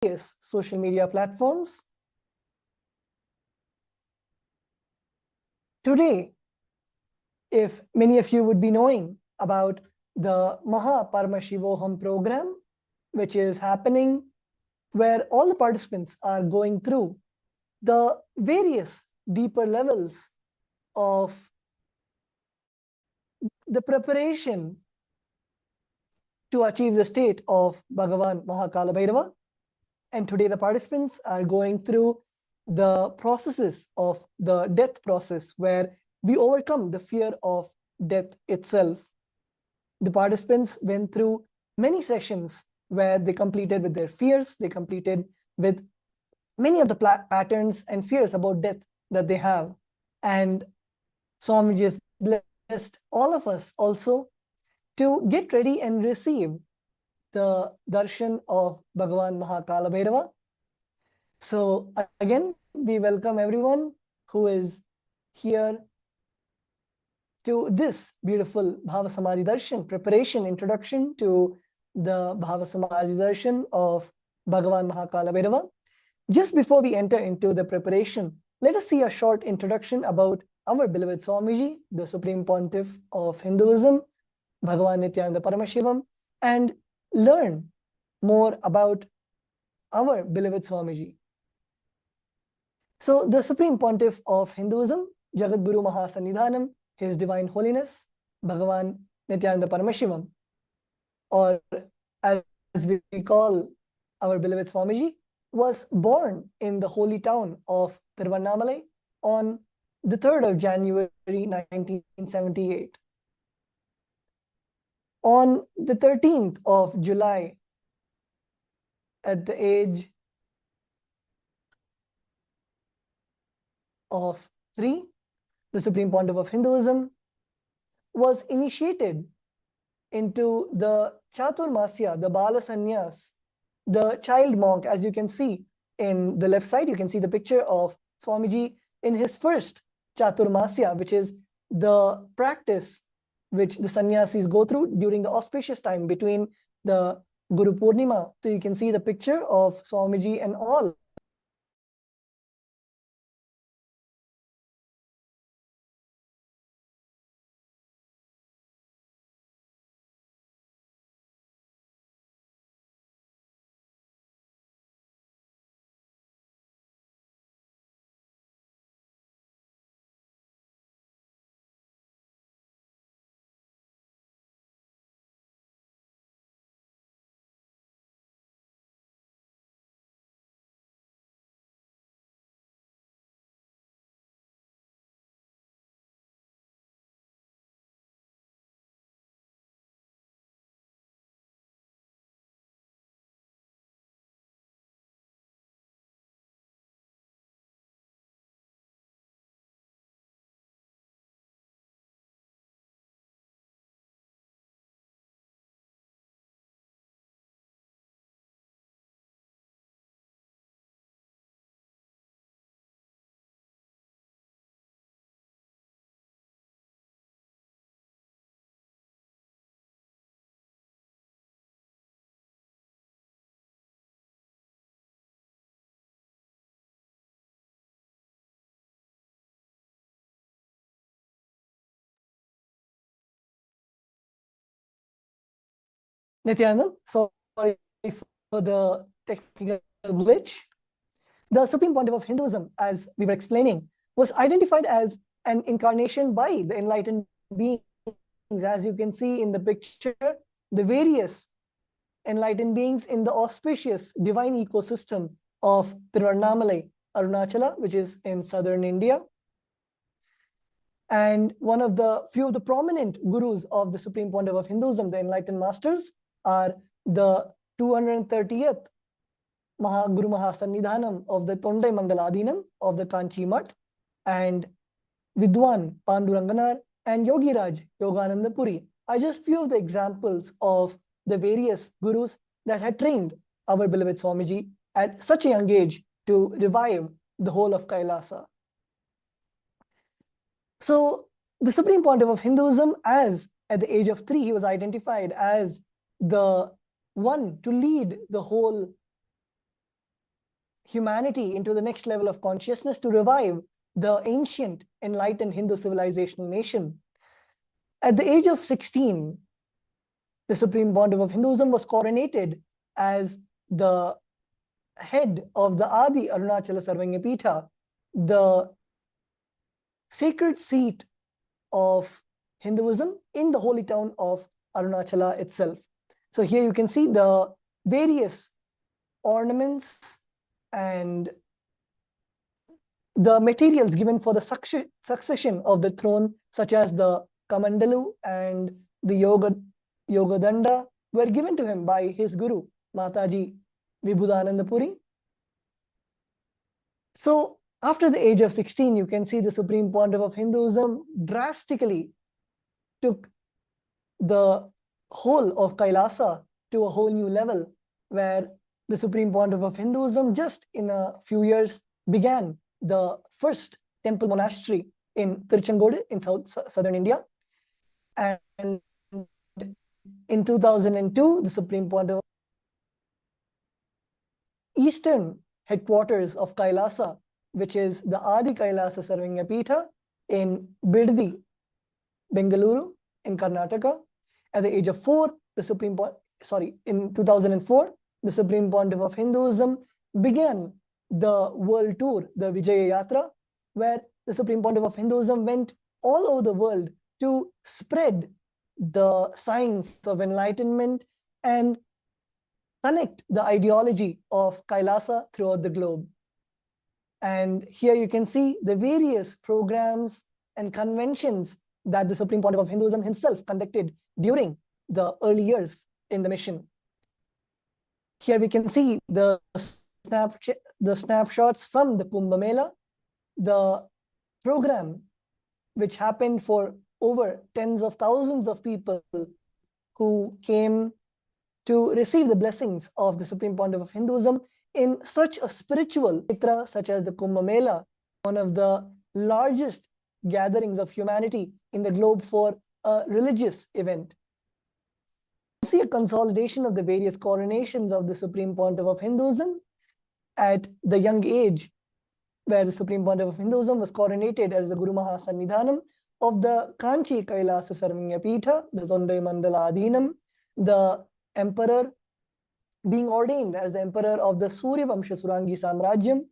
various social media platforms. Today, if many of you would be knowing about the Paramashivam program, which is happening where all the participants are going through the various deeper levels of the preparation to achieve the state of Bhagavan Kalabhairava. And today the participants are going through the processes of the death process where we overcome the fear of death itself. The participants went through many sessions where they completed with their fears, they completed with many of the patterns and fears about death that they have. And Swamiji has blessed all of us also to get ready and receive the darshan of Bhagavan Kalabhairava. So again, we welcome everyone who is here to this beautiful Bhava Samadhi Darshan preparation introduction to the Bhava Samadhi Darshan of Bhagavan Kalabhairava. Just before we enter into the preparation, let us see a short introduction about our beloved Swamiji, the Supreme Pontiff of Hinduism, Bhagavan Nithyananda Paramashivam, and learn more about our beloved Swamiji. So the Supreme Pontiff of Hinduism, Jagat Guru Mahasannidhanam, His Divine Holiness, Bhagavan Nithyananda Paramashivam, or as we call our beloved Swamiji, was born in the holy town of Tiruvannamalai on the 3rd of January 1978. On the 13th of July, at the age of 3, the Supreme Pontiff of Hinduism was initiated into the Chaturmasya, the Bala Sannyas, the child monk. As you can see in the left side, you can see the picture of Swamiji in his first Chaturmasya, which is the practice which the sannyasis go through during the auspicious time between the Guru Purnima. So you can see the picture of Swamiji and all. Nithyananda, sorry for the technical glitch. The Supreme Pontiff of Hinduism, as we were explaining, was identified as an incarnation by the enlightened beings. As you can see in the picture, the various enlightened beings in the auspicious divine ecosystem of Tiruvannamalai, Arunachala, which is in southern India. And one of the few of the prominent gurus of the Supreme Pontiff of Hinduism, the enlightened masters, are the 230th Guru Mahasannidhanam of the Tondai Mangaladinam of the Kanchi Mutt, and Vidwan Panduranganar and Yogiraj Yogananda Puri are just few of the examples of the various gurus that had trained our beloved Swamiji at such a young age to revive the whole of Kailasa. So the Supreme Pontiff of Hinduism, as at the age of 3, he was identified as the one to lead the whole humanity into the next level of consciousness to revive the ancient enlightened Hindu civilizational nation. At the age of 16, the Supreme Pontiff of Hinduism was coronated as the head of the Adi Arunachala Sarvanyapita, the sacred seat of Hinduism in the holy town of Arunachala itself. So here you can see the various ornaments and the materials given for the succession of the throne, such as the Kamandalu and the Yogadanda, were given to him by his guru, Mataji Vibhudananda Puri. So after the age of 16, you can see the Supreme Pontiff of Hinduism drastically took the whole of Kailasa to a whole new level, where the Supreme Pontiff of Hinduism just in a few years began the first temple monastery in Tiruchengodu in southern India. And in 2002, the Supreme Pontiff eastern headquarters of Kailasa, which is the Adi Kailasa Sarvanyapita in Biddi, Bengaluru in Karnataka. At the age of 4, in 2004, the Supreme Pontiff of Hinduism began the world tour, the Vijaya Yatra, where the Supreme Pontiff of Hinduism went all over the world to spread the science of enlightenment and connect the ideology of Kailasa throughout the globe. And here you can see the various programs and conventions that the Supreme Pontiff of Hinduism himself conducted during the early years in the mission. Here we can see the snapshots from the Kumbh Mela, the program which happened for over tens of thousands of people who came to receive the blessings of the Supreme Pontiff of Hinduism in such a spiritual itra such as the Kumbh Mela, one of the largest gatherings of humanity in the globe for a religious event. We see a consolidation of the various coronations of the Supreme Pontiff of Hinduism at the young age, where the Supreme Pontiff of Hinduism was coronated as the Guru Mahasannidhanam of the Kanchi Kailasa Sarvanyapita, the Tondai Mandala Adhinam, the emperor being ordained as the emperor of the Surya Vamsha Surangi Samrajyam,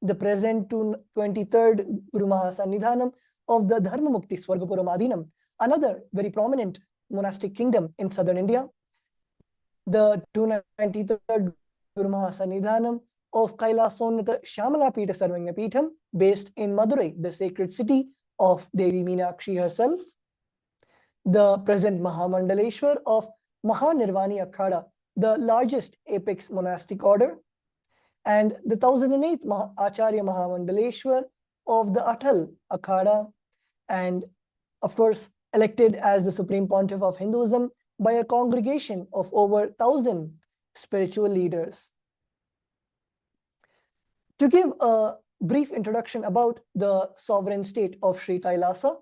the present 23rd Guru Mahasannidhanam of the Dharma Mukti Swargapuram Adhinam, another very prominent monastic kingdom in southern India, the 293rd Guru Mahasannidhanam of Kailasonnata Shamalapita Sarvanyapitham, based in Madurai, the sacred city of Devi Meenakshi herself, the present Mahamandaleshwar of Mahanirvani Akhada, the largest apex monastic order, and the 1008th Acharya Mahamandaleshwar of the Atal Akhada, and of course elected as the Supreme Pontiff of Hinduism by a congregation of over 1,000 spiritual leaders. To give a brief introduction about the sovereign state of Sri Kailasa,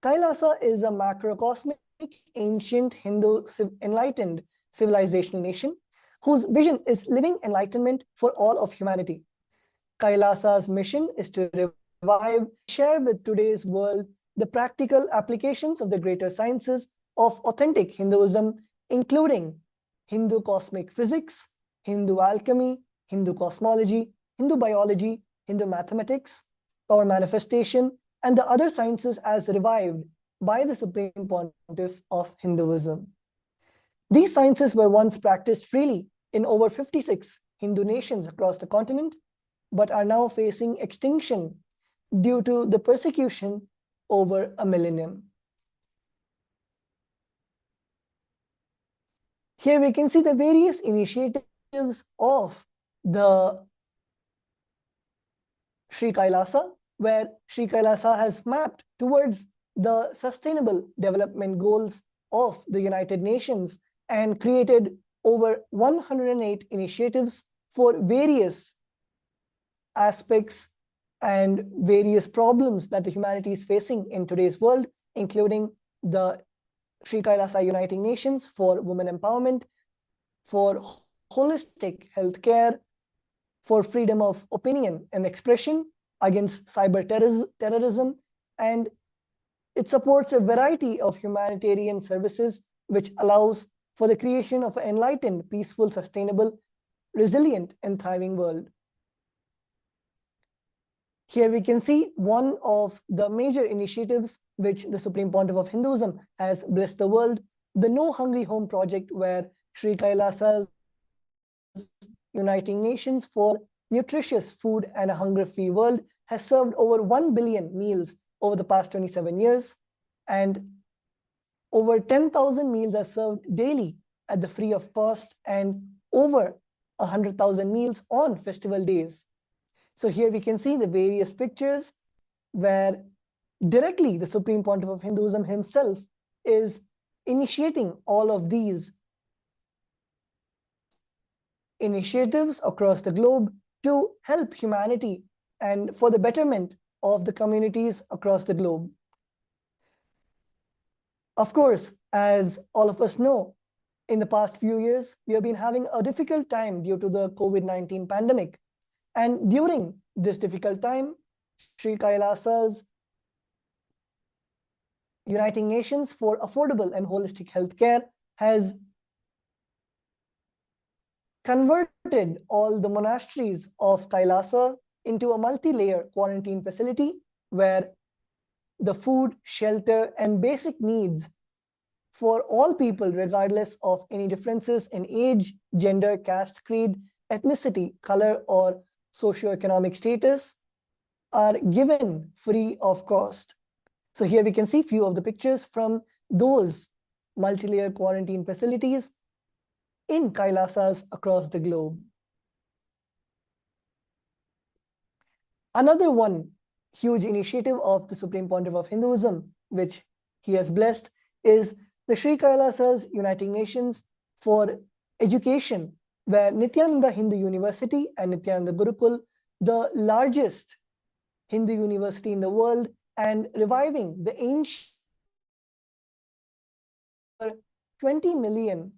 Kailasa is a macrocosmic, ancient Hindu enlightened civilizational nation whose vision is living enlightenment for all of humanity. Kailasa's mission is to revive, share with today's world the practical applications of the greater sciences of authentic Hinduism, including Hindu cosmic physics, Hindu alchemy, Hindu cosmology, Hindu biology, Hindu mathematics, power manifestation, and the other sciences as revived by the Supreme Pontiff of Hinduism. These sciences were once practiced freely in over 56 Hindu nations across the continent, but are now facing extinction due to the persecution over a millennium. Here we can see the various initiatives of the Sri Kailasa, where Sri Kailasa has mapped towards the sustainable development goals of the United Nations and created over 108 initiatives for various aspects and various problems that the humanity is facing in today's world, including the Sri Kailasa Uniting Nations for women empowerment, for holistic healthcare, for freedom of opinion and expression, against cyber terrorism, and it supports a variety of humanitarian services, which allows for the creation of an enlightened, peaceful, sustainable, resilient, and thriving world. Here we can see one of the major initiatives which the Supreme Pontiff of Hinduism has blessed the world, the No Hungry Home project, where Sri Kailasa's Uniting Nations for Nutritious Food and a Hunger-Free World has served over 1 billion meals over the past 27 years, and over 10,000 meals are served daily at the free of cost, and over 100,000 meals on festival days. So here we can see the various pictures where directly the Supreme Pontiff of Hinduism himself is initiating all of these initiatives across the globe to help humanity and for the betterment of the communities across the globe. Of course, as all of us know, in the past few years, we have been having a difficult time due to the COVID-19 pandemic. And during this difficult time, Sri Kailasa's Uniting Nations for Affordable and Holistic Healthcare has converted all the monasteries of Kailasa into a multi-layer quarantine facility where the food, shelter, and basic needs for all people, regardless of any differences in age, gender, caste, creed, ethnicity, color, or socioeconomic status, are given free of cost. So here we can see a few of the pictures from those multi-layer quarantine facilities in Kailasas across the globe. Another one huge initiative of the Supreme Pontiff of Hinduism, which he has blessed, is the Sri Kailasa's Uniting Nations for Education, where Nithyananda Hindu University and Nithyananda Gurukul, the largest Hindu university in the world, and reviving the ancient 20 million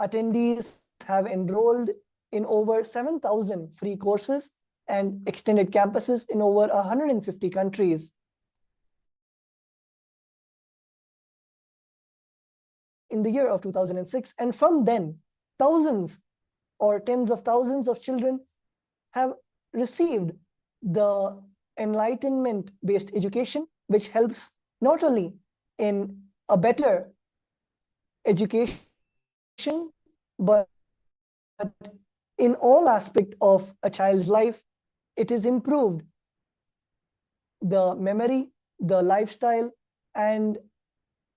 attendees have enrolled in over 7,000 free courses and extended campuses in over 150 countries. In the year of 2006, and from then, thousands or tens of thousands of children have received the enlightenment-based education, which helps not only in a better education, but in all aspects of a child's life. It is improved the memory, the lifestyle, and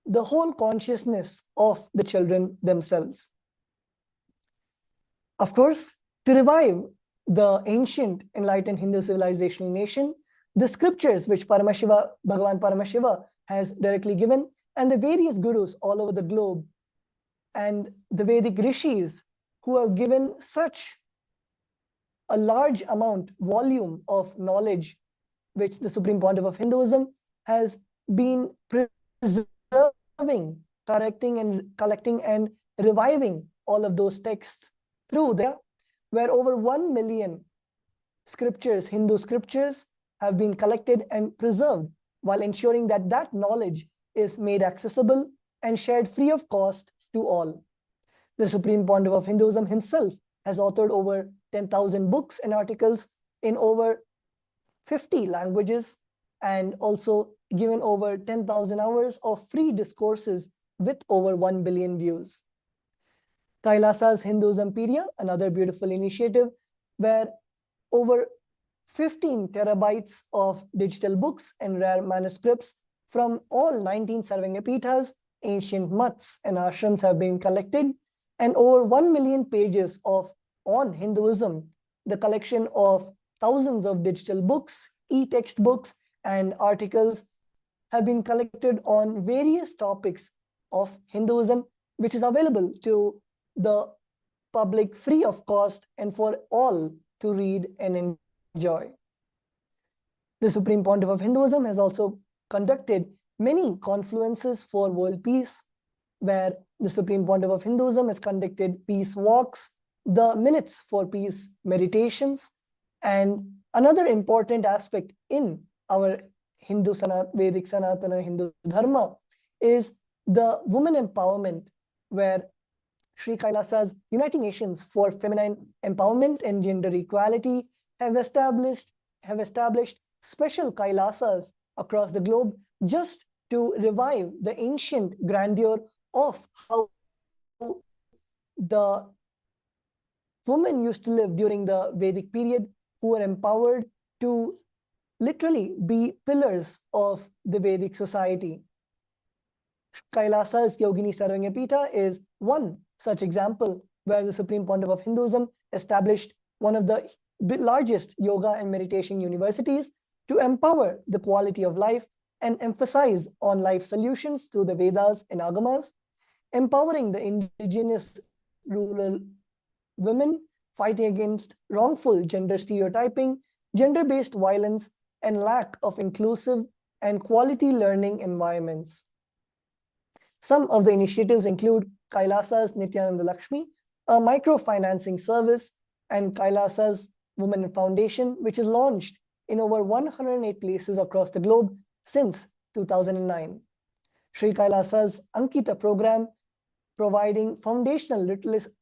the whole consciousness of the children themselves. Of course, to revive the ancient enlightened Hindu civilizational nation, the scriptures which Bhagavan Paramashiva has directly given, and the various gurus all over the globe, and the Vedic rishis who have given such a large volume of knowledge, which the Supreme Pontiff of Hinduism has been preserving, collecting and reviving all of those texts through there, where over 1 million scriptures, Hindu scriptures, have been collected and preserved, while ensuring that that knowledge is made accessible and shared free of cost to all. The Supreme Pontiff of Hinduism himself has authored over 10,000 books and articles in over 50 languages, and also given over 10,000 hours of free discourses with over 1 billion views. Kailasa's Hinduismpedia, another beautiful initiative where over 15 terabytes of digital books and rare manuscripts from all 19 Sarvangapeethas, ancient mutts and ashrams have been collected, and over 1 million pages of on Hinduism, the collection of thousands of digital books, e-text books, and articles have been collected on various topics of Hinduism, which is available to the public free of cost and for all to read and enjoy. The Supreme Pontiff of Hinduism has also conducted many confluences for world peace, where the Supreme Pontiff of Hinduism has conducted peace walks the minutes for peace meditations, and another important aspect in our Vedic Sanatana Hindu Dharma is the woman empowerment, where Sri Kailasa's Uniting Nations for Feminine Empowerment and Gender Equality have established special Kailasas across the globe just to revive the ancient grandeur of how the women used to live during the Vedic period, who were empowered to literally be pillars of the Vedic society. Kailasa's Yogini Sarvanyapita is one such example, where the Supreme Pontiff of Hinduism established one of the largest yoga and meditation universities to empower the quality of life and emphasize on life solutions through the Vedas and Agamas, empowering the indigenous rural women, fighting against wrongful gender stereotyping, gender-based violence, and lack of inclusive and quality learning environments. Some of the initiatives include Kailasa's Nithyananda Lakshmi, a microfinancing service, and Kailasa's Women Foundation, which is launched in over 108 places across the globe since 2009. Sri Kailasa's Ankita program, providing foundational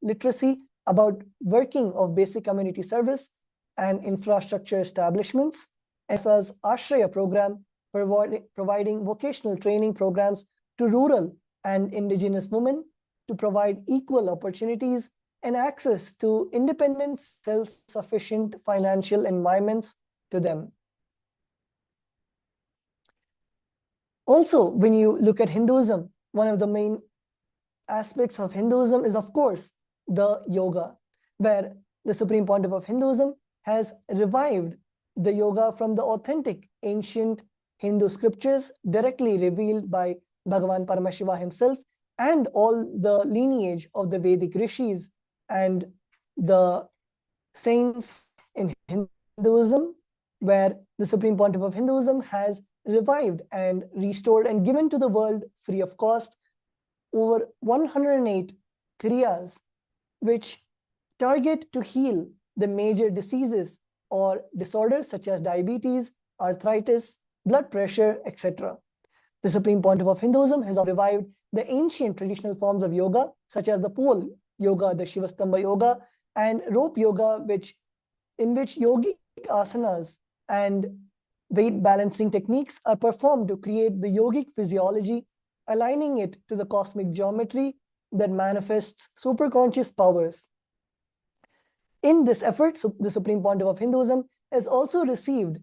literacy about working of basic community service and infrastructure establishments. Kailasa's Ashraya program, providing vocational training programs to rural and indigenous women to provide equal opportunities and access to independent, self-sufficient financial environments to them. Also, when you look at Hinduism, one of the main aspects of Hinduism is, of course, the yoga, where the Supreme Pontiff of Hinduism has revived the yoga from the authentic ancient Hindu scriptures directly revealed by Bhagavan Paramashivam himself and all the lineage of the Vedic rishis and the saints in Hinduism, where the Supreme Pontiff of Hinduism has revived and restored and given to the world free of cost over 108 kriyas, which target to heal the major diseases or disorders such as diabetes, arthritis, blood pressure, etc. The Supreme Pontiff of Hinduism has revived the ancient traditional forms of yoga, such as the pole yoga, the Shivastambha yoga, and rope yoga, in which yogic asanas and weight balancing techniques are performed to create the yogic physiology, aligning it to the cosmic geometry that manifests superconscious powers. In this effort, the Supreme Pontiff of Hinduism has also received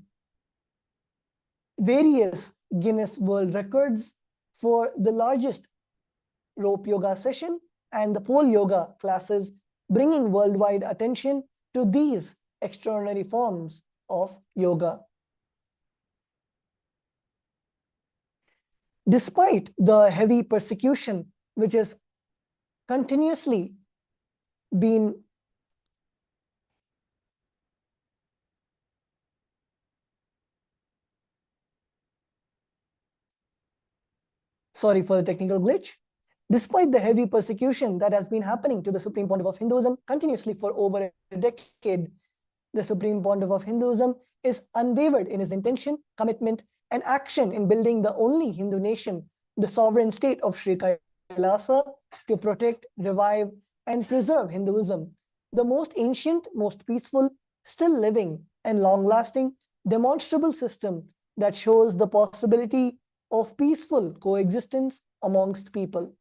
various Guinness World Records for the largest rope yoga session and the pole yoga classes, bringing worldwide attention to these extraordinary forms of yoga. Despite the heavy persecution which has continuously been sorry for the technical glitch. Despite the heavy persecution that has been happening to the Supreme Pontiff of Hinduism continuously for over a decade, the Supreme Pontiff of Hinduism is unwavered in his intention, commitment, and action in building the only Hindu nation, the sovereign state of Sri Kailasa, to protect, revive, and preserve Hinduism, the most ancient, most peaceful, still living, and long-lasting demonstrable system that shows the possibility of peaceful coexistence amongst people.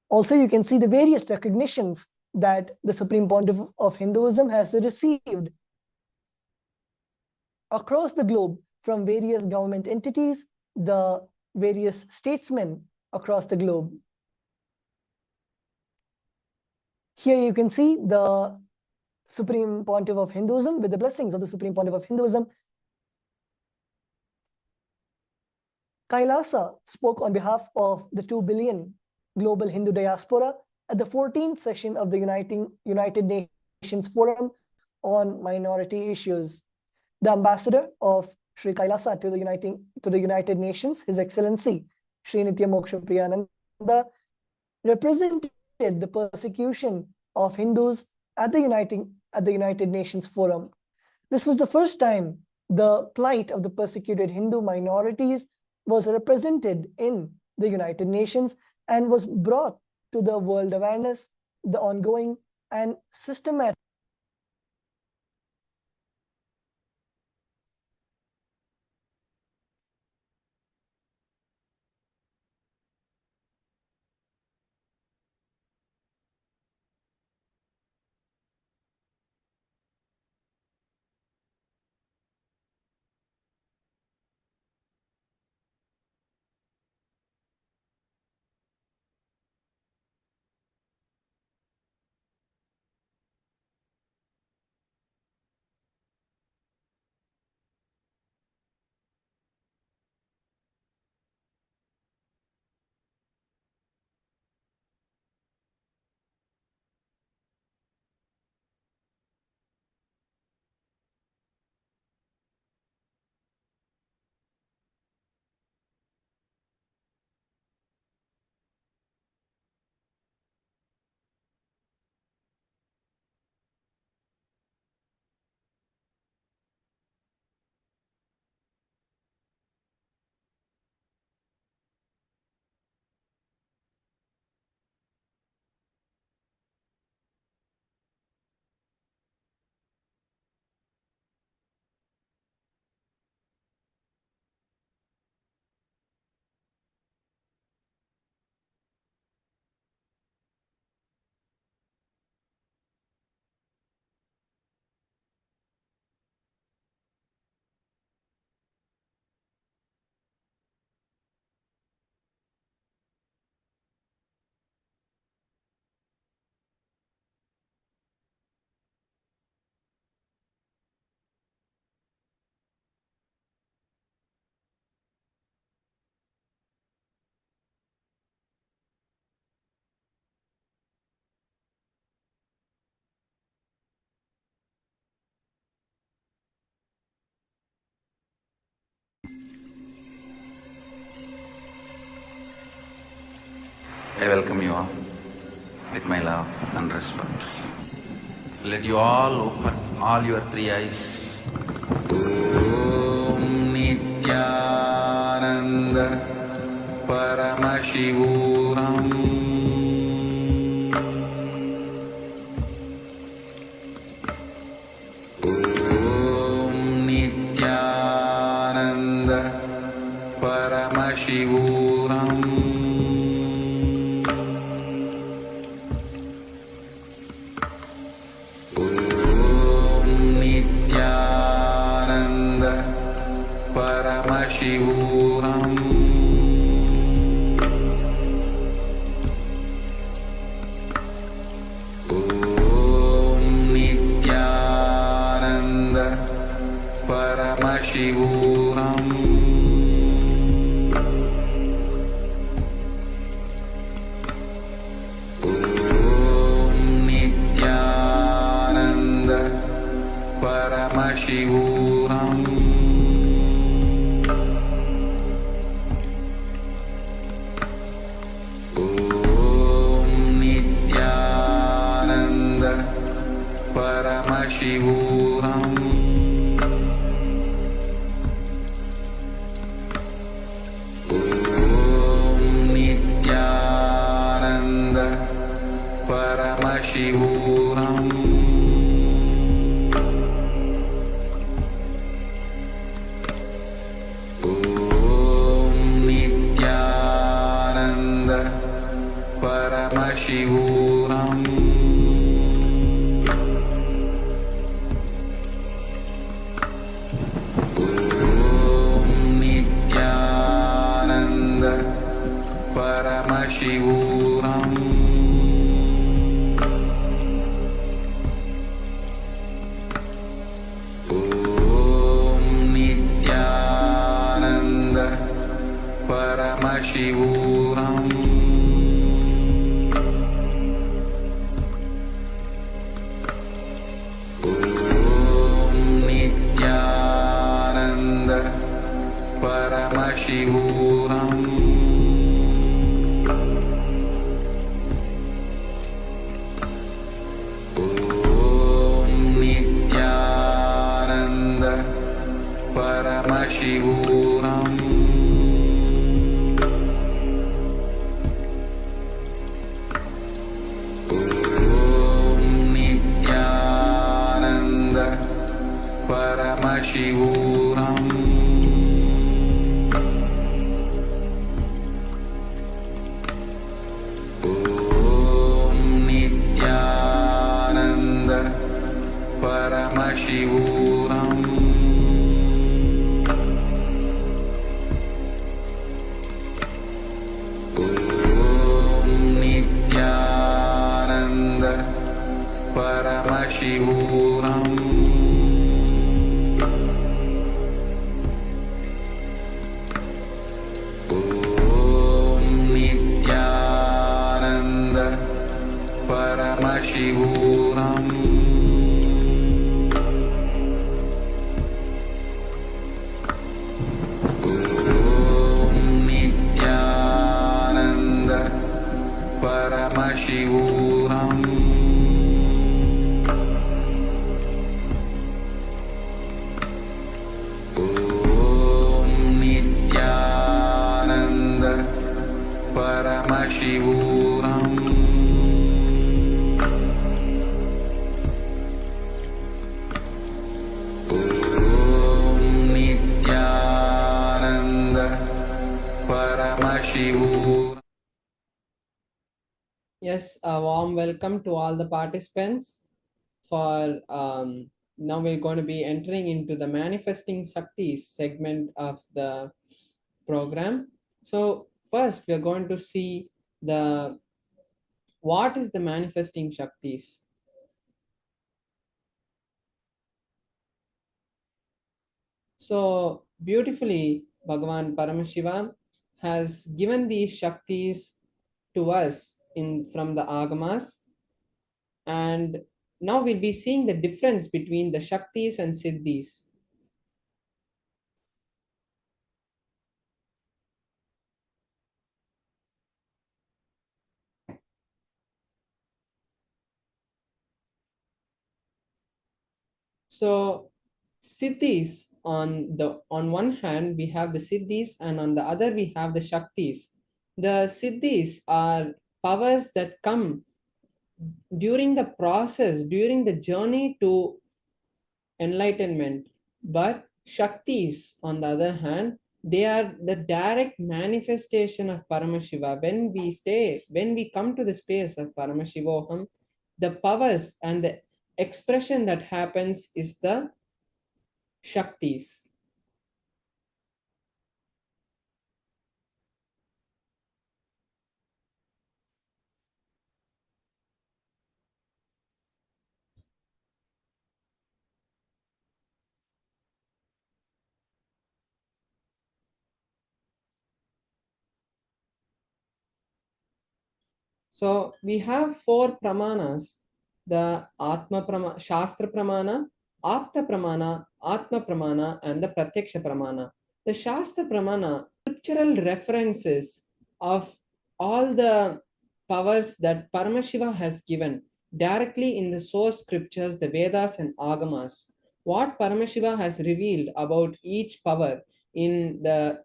Also, you can see the various recognitions that the Supreme Pontiff of Hinduism has received across the globe from various government entities, the various statesmen across the globe. Here you can see the Supreme Pontiff of Hinduism with the blessings of the Supreme Pontiff of Hinduism. Kailasa spoke on behalf of the 2 billion global Hindu diaspora at the 14th session of the United Nations Forum on Minority Issues. The ambassador of Sri Kailasa to the United Nations, His Excellency Sri Nitya Moksha Priyananda, represented the persecution of Hindus at the United Nations Forum. This was the first time the plight of the persecuted Hindu minorities was represented in the United Nations and was brought to the world awareness, the ongoing and systematic I welcome you all with my love and respect. Let you all open all your three eyes. Om Nithyananda Paramashivam. Om Nithyananda Paramashivam. Paramashivam. Om Nithyananda Paramashivam. Om Nithyananda Paramashivam. Paramashivam. Om Nithyananda Paramashivam. Om Nithyananda Paramashivam. Paramashivam. Om Nithyananda Paramashivam. Om Nithyananda Paramashivam. Paramashivam. Om Nithyananda Paramashivam. Om Nithyananda Paramashivam. Om Nithyananda Paramashivam. Om Nithyananda Paramashivam. Om Nithyananda Paramashivam. Om Nithyananda Paramashivam. Om Nithyananda Paramashivam. Yes, a warm welcome to all the participants. For now, we're going to be entering into the manifesting Shaktis segment of the program. So first, we're going to see the what is the manifesting Shaktis. So beautifully, Bhagavan Paramashivam has given these Shaktis to us from the Agamas, and now we'll be seeing the difference between the Shaktis and Siddhis. So Siddhis, on one hand we have the Siddhis, and on the other we have the Shaktis. The Siddhis are powers that come during the process, during the journey to enlightenment. But Shaktis, on the other hand, they are the direct manifestation of Paramashiva. When we come to the space of Paramashivoham, the powers and the expression that happens is the Shaktis. So we have four pramanas: the Shastra Pramana, Apta Pramana, Atma Pramana, and the Pratyaksha Pramana. The Shastra Pramana, scriptural references of all the powers that Paramashiva has given directly in the source scriptures, the Vedas and Agamas. What Paramashiva has revealed about each power in the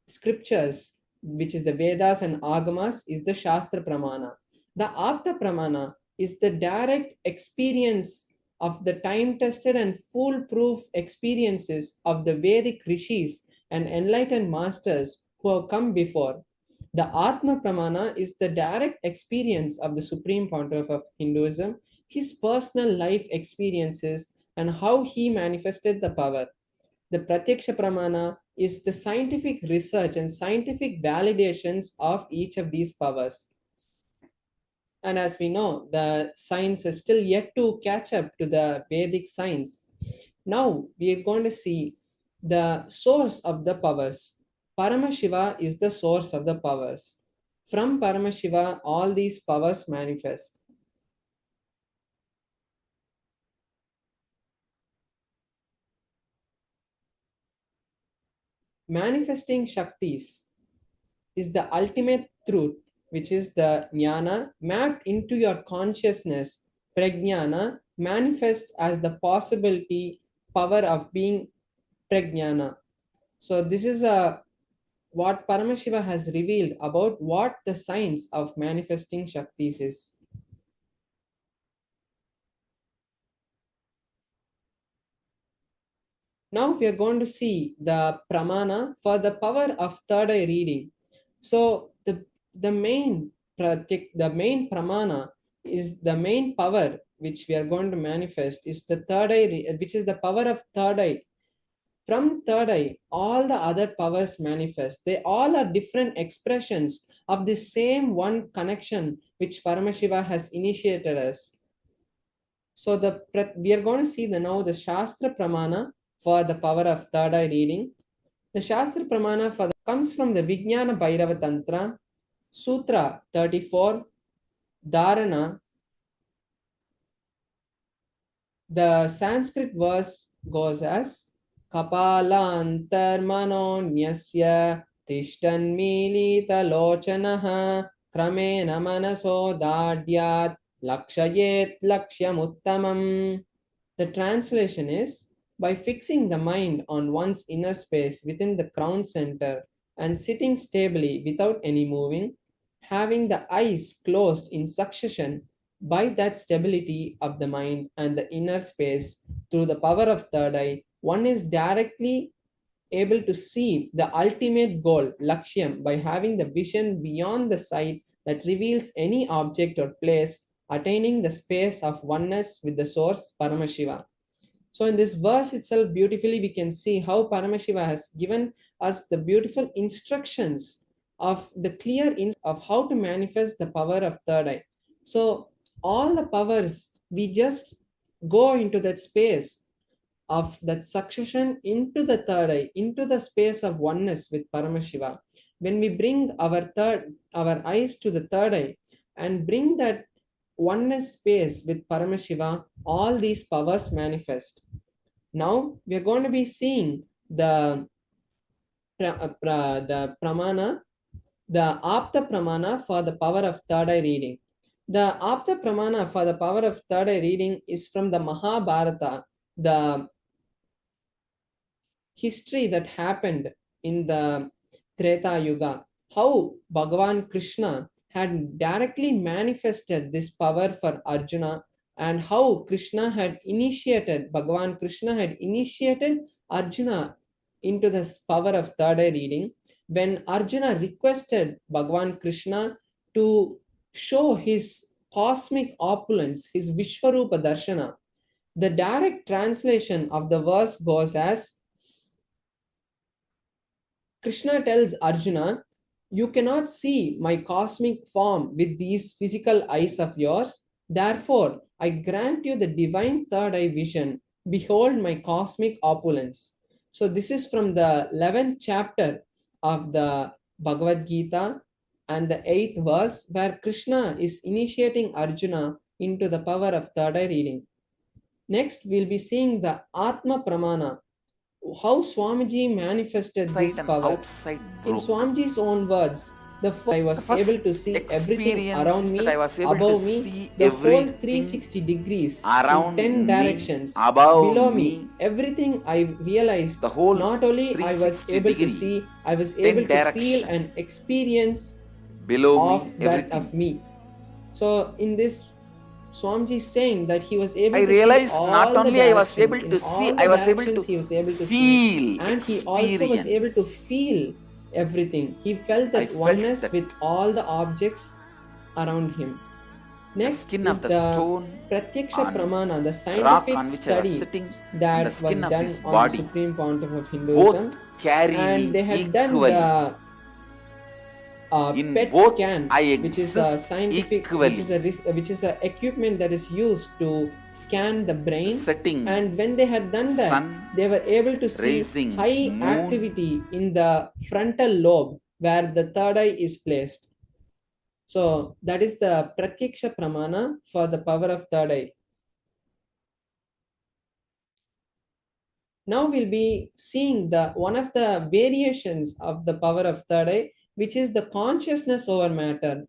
scriptures, which is the Vedas and Agamas, is the Shastra Pramana. The Apta Pramana is the direct experience of the time-tested and foolproof experiences of the Vedic rishis and enlightened masters who have come before. The Atma Pramana is the direct experience of the Supreme Pontiff of Hinduism, his personal life experiences, and how he manifested the power. The Pratyaksha Pramana is the scientific research and scientific validations of each of these powers. And as we know, the science is still yet to catch up to the Vedic science. Now we are going to see the source of the powers. Paramashiva is the source of the powers. From Paramashiva, all these powers manifest. Manifesting Shaktis is the ultimate truth, which is the jnana mapped into your consciousness. Prajnana manifests as the possibility power of being prajnana. So this is what Paramashiva has revealed about what the science of manifesting Shaktis is. Now we are going to see the pramana for the power of third eye reading. So the main pramana is the main power which we are going to manifest is the third eye, which is the power of third eye. From third eye, all the other powers manifest. They all are different expressions of the same one connection which Paramashiva has initiated us. So we are going to see now the Shastra Pramana for the power of third eye reading. The Shastra Pramana comes from the Vijnana Bhairava Tantra, Sutra 34, Dharana. The Sanskrit verse goes as Kapalantarmanonyasya Tishtanmilita Lochanaha Kramena Manaso Dadyat Lakshayet Lakshyamuttamam. The translation is, by fixing the mind on one's inner space within the crown center and sitting stably without any moving, having the eyes closed in succession, by that stability of the mind and the inner space through the power of third eye, one is directly able to see the ultimate goal, Lakshyam, by having the vision beyond the sight that reveals any object or place, attaining the space of oneness with the source, Paramashiva. So in this verse itself, beautifully we can see how Paramashiva has given us the beautiful instructions of the clear of how to manifest the power of third eye. So all the powers, we just go into that space of that succession into the third eye, into the space of oneness with Paramashiva. When we bring our eyes to the third eye and bring that oneness space with Paramashiva, all these powers manifest. Now we are going to be seeing the pramana, the apta pramana for the power of third eye reading. The apta pramana for the power of third eye reading is from the Mahabharata, the history that happened in the Treta Yuga, how Bhagavan Krishna had directly manifested this power for Arjuna, and how Bhagavan Krishna had initiated Arjuna into this power of third eye reading. When Arjuna requested Bhagavan Krishna to show his cosmic opulence, his Vishwarupa Darshana, the direct translation of the verse goes as, Krishna tells Arjuna, you cannot see my cosmic form with these physical eyes of yours. Therefore, I grant you the divine third eye vision. Behold my cosmic opulence. So this is from the 11th chapter of the Bhagavad Gita and the 8th verse, where Krishna is initiating Arjuna into the power of third eye reading. Next, we'll be seeing the Atma Pramana, how Swamiji manifested this power. In Swamiji's own words, I was able to see everything around me, above me, the whole 360 degrees in 10 directions, below me, everything I realized, not only I was able to see, I was able to feel and experience of that of me. So in this, Swamiji is saying that he was able to realized see all not only the I was able to see, I was able to he was able to feel, see, and he also was able to feel everything. He felt that oneness with all the objects around him. Next skin is of the the stone Pratyaksha on Pramana, the rock scientific on which I was study sitting, that the was skin of done this on body, the Supreme Pontiff of both Hinduism, carry and me they had equally. done the In PET both scan, I which is a exist scientific, equally. which is a equipment that is used to scan the brain. Setting And when they had done that, sun, they were able to see rising high moon, activity in the frontal lobe where the third eye is placed. So that is the Pratyaksha Pramana for the power of third eye. Now we'll be seeing the one of the variations of the power of third eye, which is the consciousness over matter.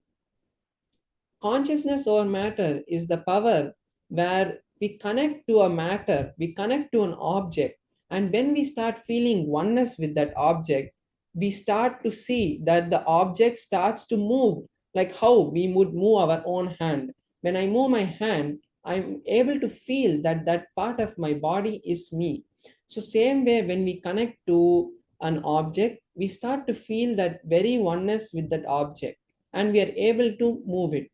Consciousness over matter is the power where we connect to a matter, we connect to an object, And when we start feeling oneness with that object, we start to see that the object starts to move, like how we would move our own hand. When I move my hand, I'm able to feel that that part of my body is me. So same way, when we connect to an object, we start to feel that very oneness with that object, and we are able to move it.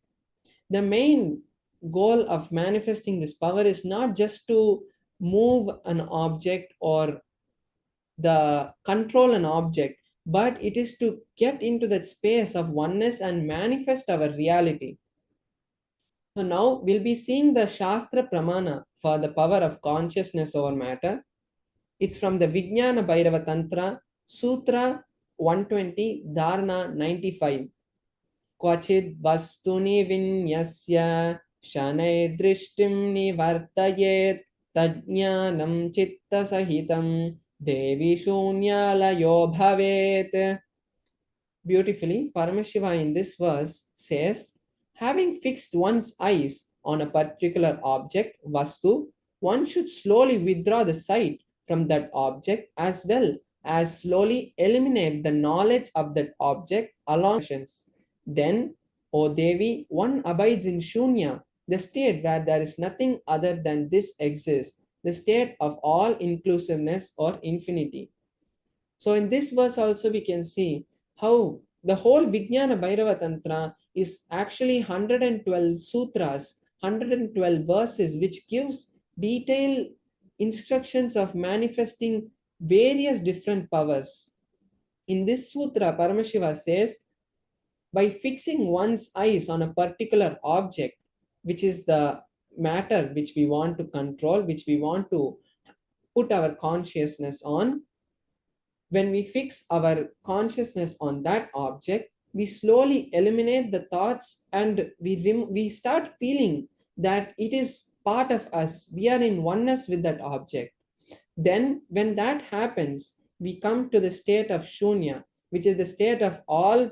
The main goal of manifesting this power is not just to move an object or the control an object, but it is to get into that space of oneness and manifest our reality. So now we'll be seeing the Shastra Pramana for the power of consciousness over matter. It's from the Vijnana Bhairava Tantra, Sutra 120, Dharana 95. Kvachid vastuni vinyasya shanai drishtim nivartayet tajnanam chitta sahitam devi shunyalayo bhavet. Beautifully, Paramashiva in this verse says, having fixed one's eyes on a particular object, Vastu, one should slowly withdraw the sight from that object as well as slowly eliminate the knowledge of that object along actions. Then, O Devi, one abides in Shunya, the state where there is nothing other than this exists, the state of all inclusiveness or infinity. So in this verse also we can see how the whole Vijnana Bhairava Tantra is actually 112 sutras, 112 verses, which gives detailed instructions of manifesting various different powers. In this sutra, Paramashiva says, by fixing one's eyes on a particular object, which is the matter which we want to control, which we want to put our consciousness on, when we fix our consciousness on that object, we slowly eliminate the thoughts and we start feeling that it is part of us. We are in oneness with that object. Then, when that happens, we come to the state of Shunya, which is the state of all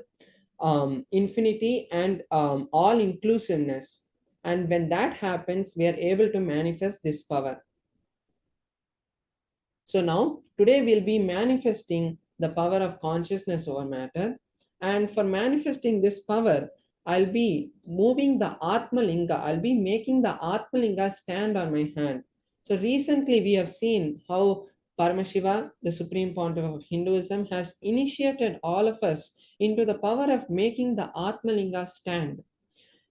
infinity and all inclusiveness. And when that happens, we are able to manifest this power. So now, today we'll be manifesting the power of consciousness over matter. And for manifesting this power, I'll be moving the Atma Linga. I'll be making the Atma Linga stand on my hand. So recently we have seen how Paramashiva, the Supreme Pontiff of Hinduism, has initiated all of us into the power of making the Atma Linga stand.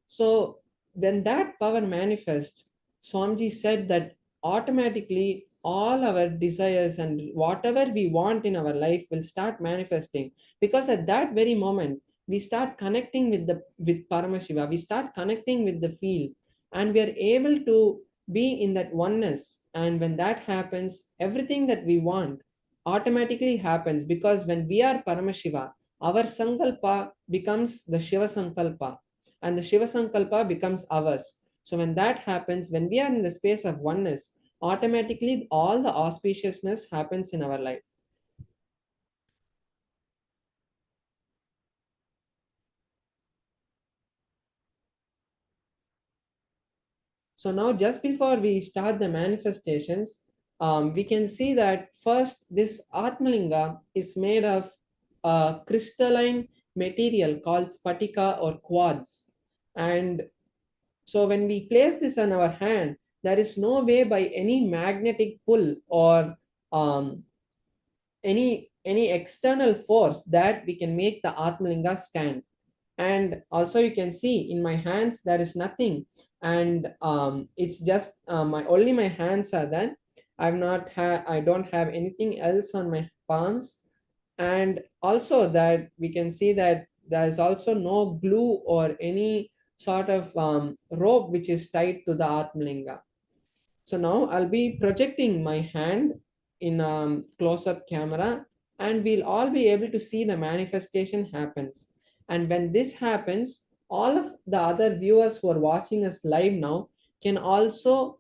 So when that power manifests, Swamiji said that automatically all our desires and whatever we want in our life will start manifesting, because at that very moment we start connecting with Paramashiva, we start connecting with the field, and we are able to be in that oneness. And when that happens, everything that we want automatically happens, because when we are Paramashiva, our sankalpa becomes the Shiva sankalpa, and the Shiva sankalpa becomes ours. So when that happens, when we are in the space of oneness, automatically all the auspiciousness happens in our life. So now, just before we start the manifestations, we can see that first this Atmalinga is made of a crystalline material called spatika or quartz. And so when we place this on our hand, there is no way by any magnetic pull or any external force that we can make the Atmalinga stand. And also you can see in my hands there is nothing, and it's just only my hands are there. I don't have anything else on my palms. And also that we can see that there is also no glue or any sort of rope which is tied to the Atmalinga. So now I'll be projecting my hand in close-up camera, and we'll all be able to see the manifestation happens. And when this happens, all of the other viewers who are watching us live now can also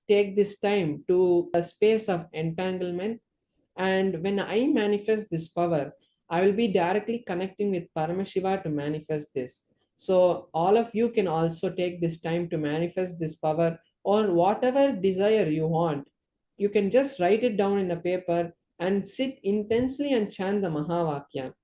take this time to a space of entanglement. And when I manifest this power, I will be directly connecting with Paramashiva to manifest this. So all of you can also take this time to manifest this power or whatever desire you want. you can just write it down in a paper and sit intensely and chant the Mahavakya.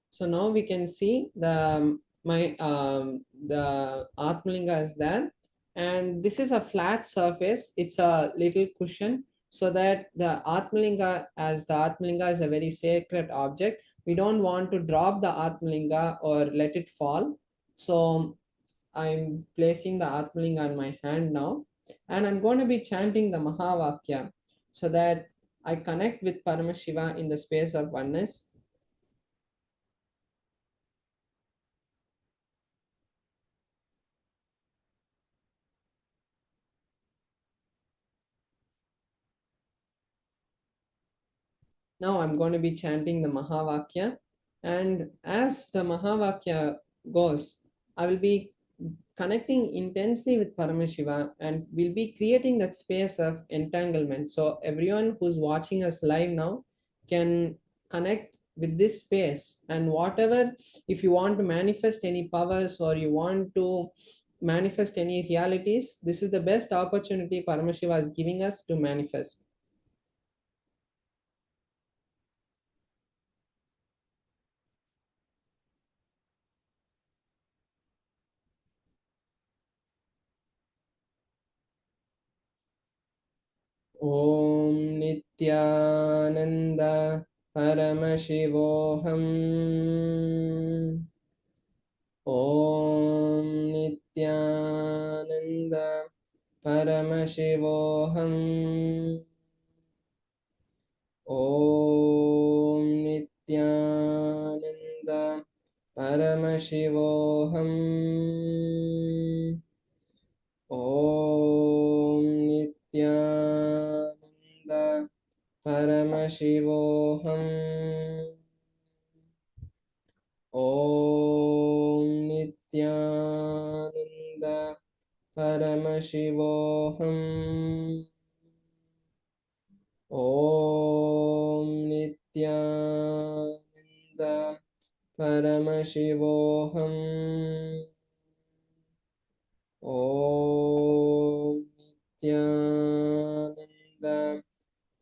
So now we can see the Atmalinga is there, and this is a flat surface. It's a little cushion, so that the Atmalinga, as the Atmalinga is a very sacred object, we don't want to drop the Atmalinga or let it fall. So I'm placing the Atmalinga on my hand now, and I'm going to be chanting the Mahavakya so that I connect with Paramashiva in the space of oneness. Now I'm going to be chanting the Mahavakya, and as the Mahavakya goes, I will be connecting intensely with Paramashiva, and we'll be creating that space of entanglement. So everyone who's watching us live now can connect with this space, and whatever, if you want to manifest any powers or you want to manifest any realities, this is the best opportunity Paramashiva is giving us to manifest. ॐ नित्यानन्द परमशिवोऽहम् ॐ नित्यानन्द परमशिवोऽहम् ॐ नित्यानन्द परमशिवोऽहम् ॐ नित्यानन्द परमशिवोऽहम् ॐ नित्यानन्द परमशिवोऽहम् ॐ नित्यानन्द परमशिवोऽहम् ॐ नित्यानन्द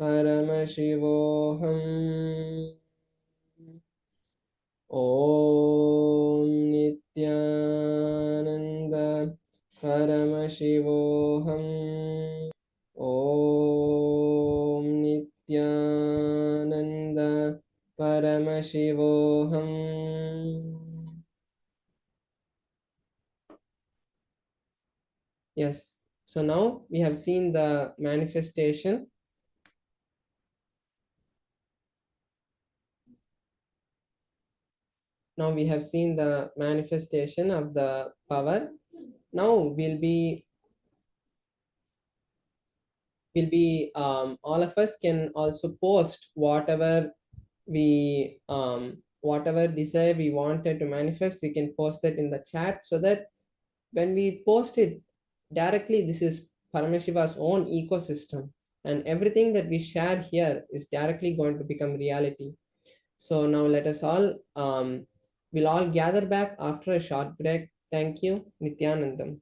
परमशिवोऽहम् ॐ नित्यानन्द परमशिवोऽहम् ॐ नित्यानन्द परमशिवोऽहम्. Yes, so now we have seen the manifestation. Now we have seen the manifestation of the power. Now all of us can also post whatever we whatever desire we wanted to manifest, we can post it in the chat, so that when we post it directly, this is Paramashiva's own ecosystem, and everything that we share here is directly going to become reality. So now let us all we'll all gather back after a short break. Thank you. Nithyanandam.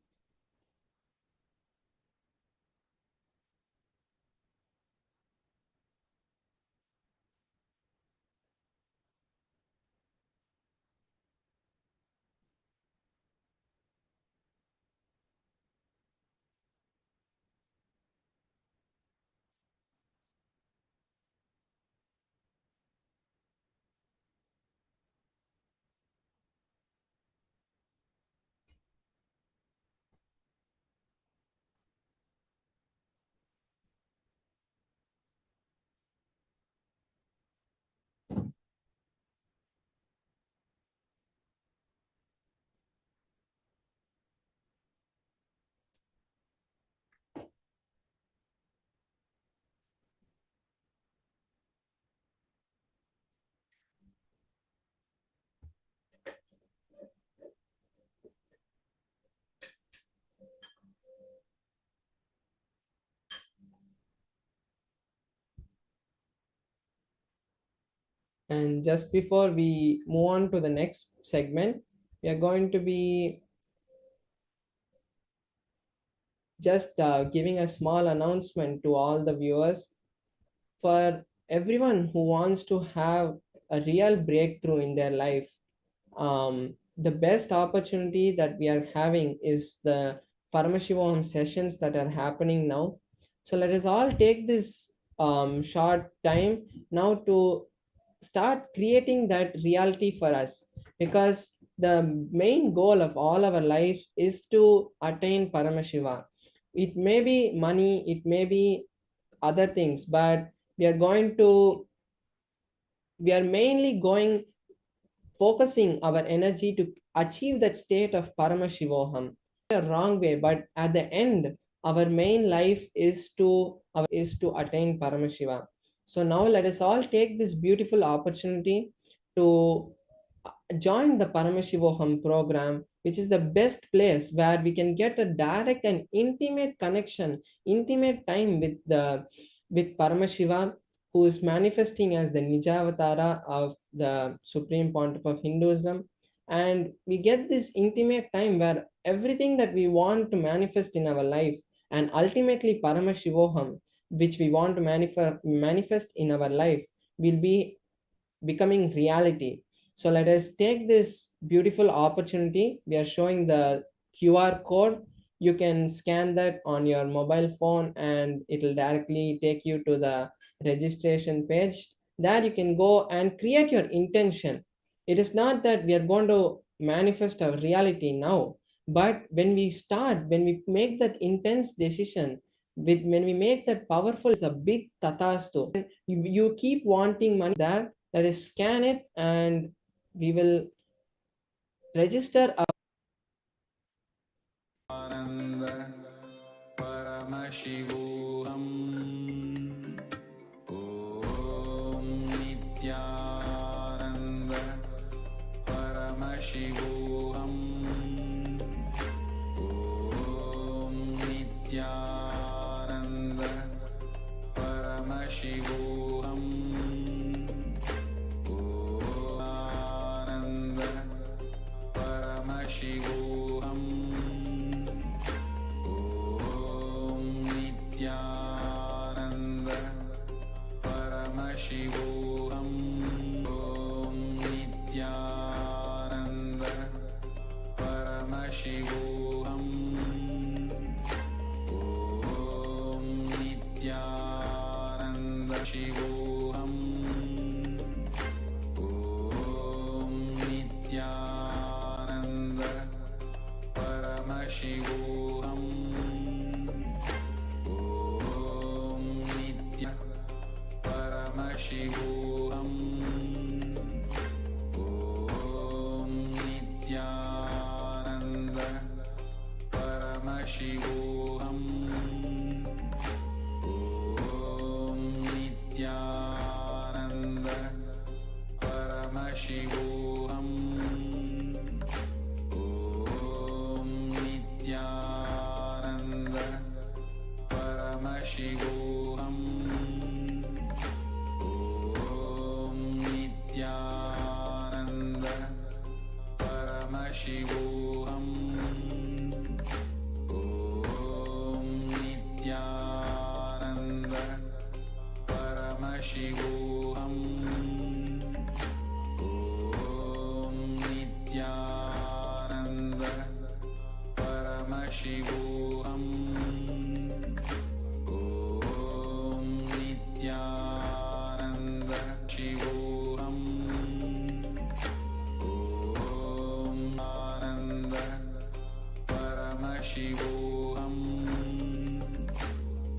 And just before we move on to the next segment, we are going to be just giving a small announcement to all the viewers. For everyone who wants to have a real breakthrough in their life, the best opportunity that we are having is the Paramashivam sessions that are happening now. So let us all take this short time now to start creating that reality for us, because the main goal of all our life is to attain Paramashiva. It may be money, it may be other things, but we are mainly going focusing our energy to achieve that state of Paramashivoham. A wrong way, but at the end, our main life is to attain Paramashiva. So now let us all take this beautiful opportunity to join the Paramashivoham program, which is the best place where we can get a direct and intimate connection, intimate time with Paramashiva, who is manifesting as the Nijavatara of the Supreme Pontiff of Hinduism. And we get this intimate time where everything that we want to manifest in our life, and ultimately Paramashivoham, which we want to manifest in our life, will be becoming reality. So let us take this beautiful opportunity. We are showing the QR code. You can scan that on your mobile phone and it will directly take you to the registration page. There you can go and create your intention. It is not that we are going to manifest our reality now, but when we make that intense decision, when we make that powerful, it's a big tatastu. You keep wanting money there, let us scan it and we will register our Paramashivam. Om Nithyananda Paramashivam. Om Nithyananda Paramashivam. Paramashivam. Om Nithyananda Paramashivam. Om Nithyananda Paramashivam. Om Nithyananda Paramashivam. Om Nithyananda Paramashivam. Om Nithyananda Shivoham. Om Ananda Paramashivoham.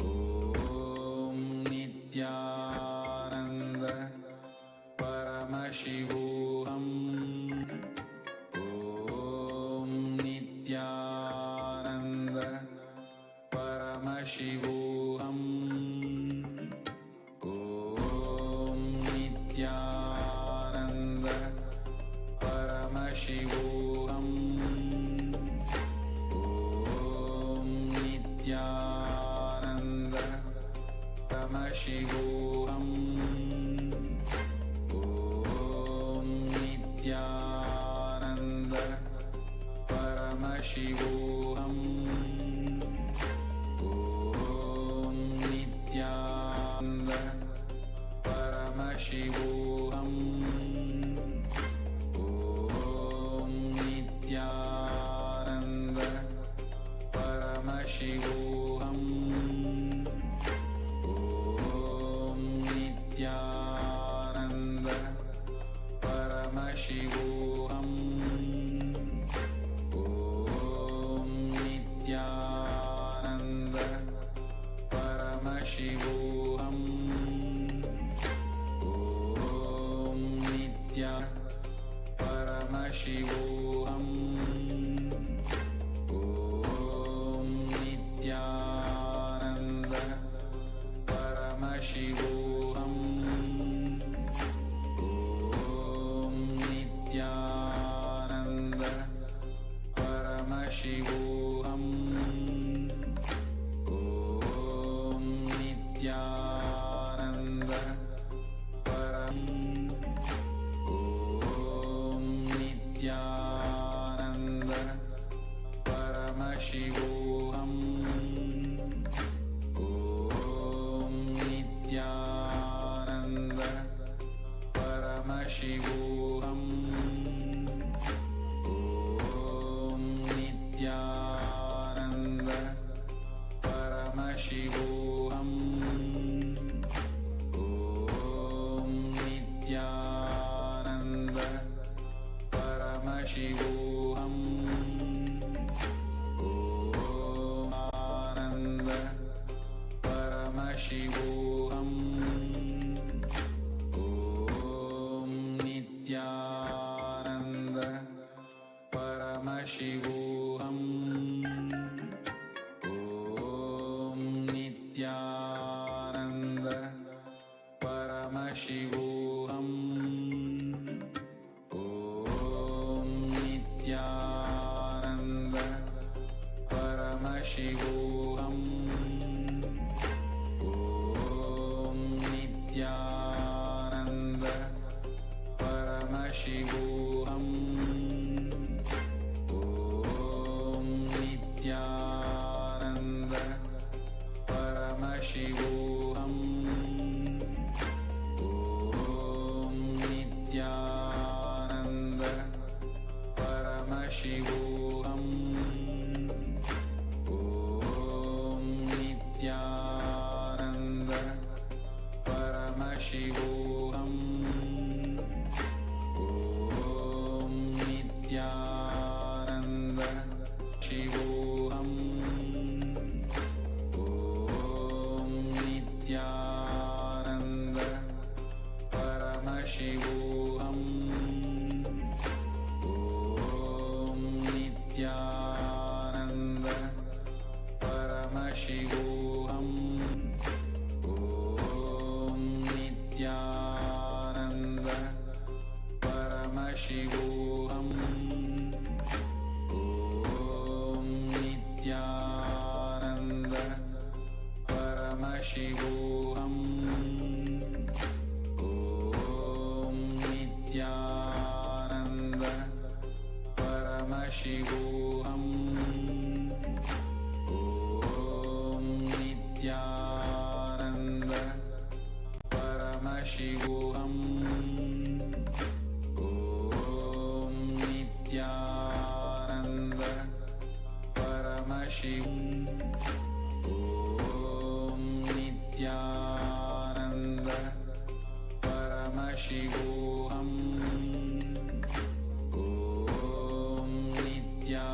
Om Nithyananda Paramashivoham. Om Nithyananda Paramashivoham. Om Nithyananda Paramashivoham. Om Nithyananda Paramashivoham. Om Nithyananda Paramashivoham. Om Nithyananda Paramashivoham. Om Nithyananda Paramashivoham. Om Nithyananda Paramashivoham. Om Nithyananda Paramashivoham. Om Nitya Paramashivoham. Om Nithyananda Paramashivoham. Om Nithyananda Paramashivoham. Om Nithyananda Param. Om Nithyananda Paramashivoham. Om Nithyananda Paramashivoham. Om Nithyananda Paramashivoham. Om Nithyananda Paramashivoham. Om Ananda Paramashivoham. Om Nithyananda Paramashivoham. Om Nithyananda Paramashivoham. Om Nithyananda Paramashivoham. Om Nithyananda Paramashivoham. Om Nithyananda Paramashivoham. Om Nithyananda Paramashivoham. Om Nithyananda Paramashivoham. Om Nithyananda Shivoham. Om Nithyananda Paramashivoham. Om Nithyananda Paramashivoham. Om Nithyananda Paramashivoham. Om Nithyananda Paramashivoham. Om Nithyananda Paramashivam. Om Nithyananda Paramashivam. Om Nithyananda Paramashivam. Om Nithyananda Paramashivam. Om Nithyananda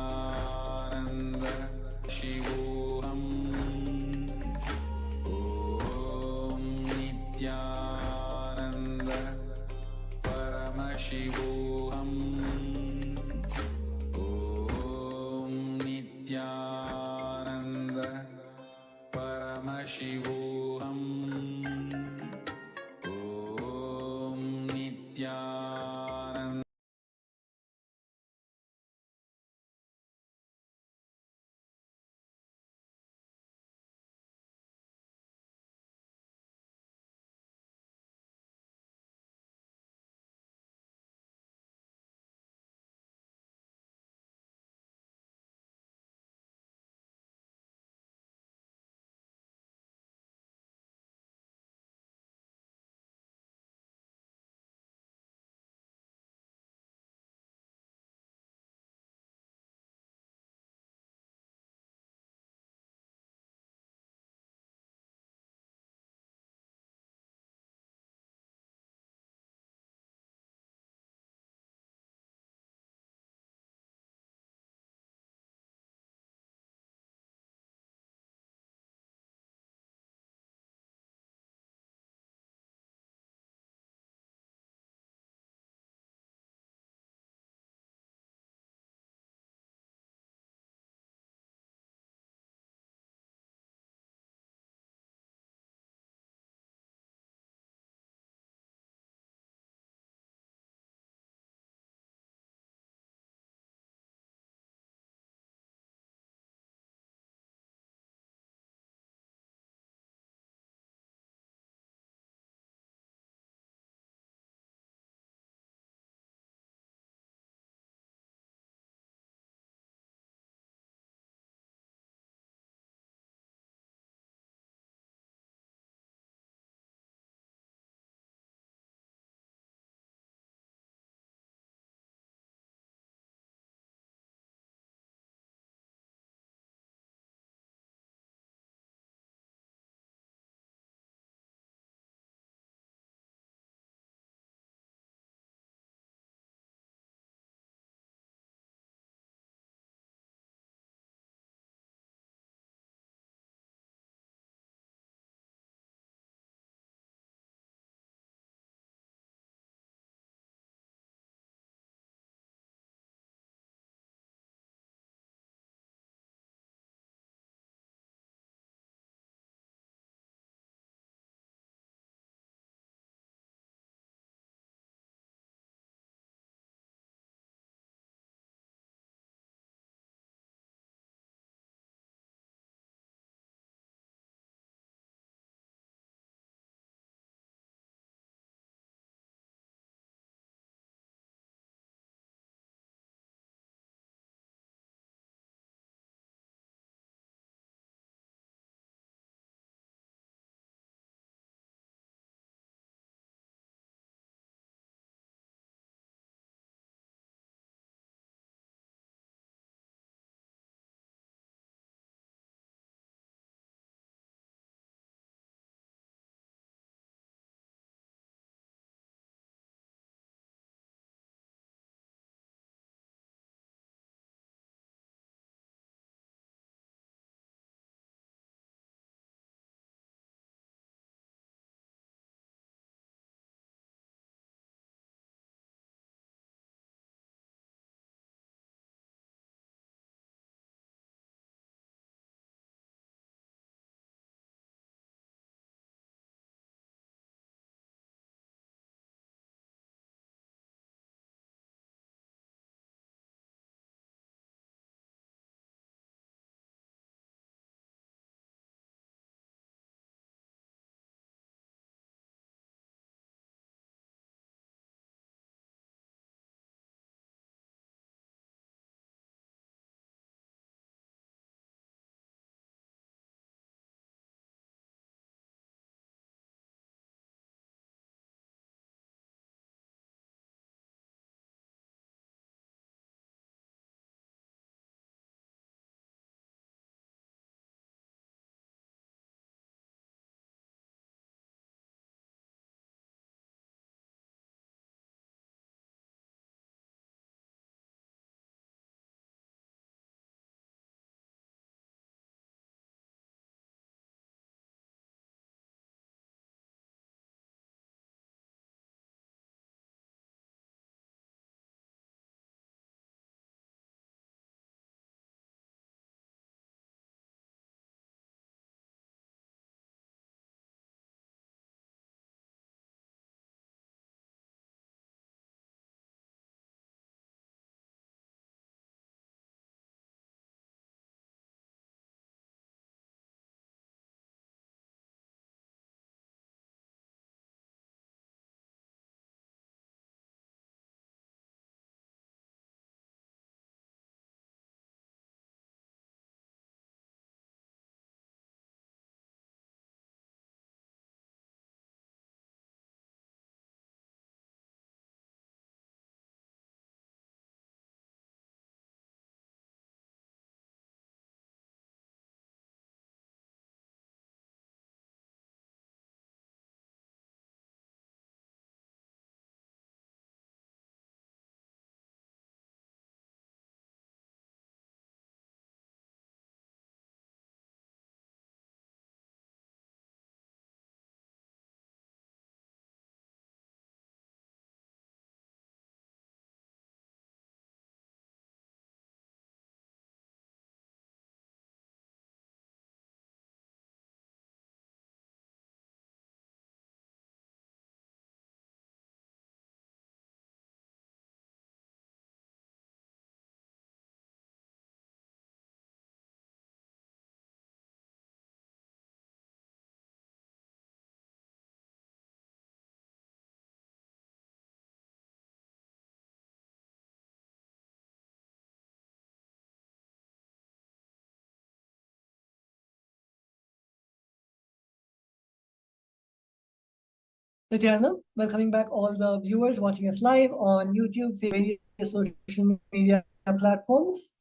Nithyananda, welcoming back all the viewers watching us live on YouTube, various social media platforms.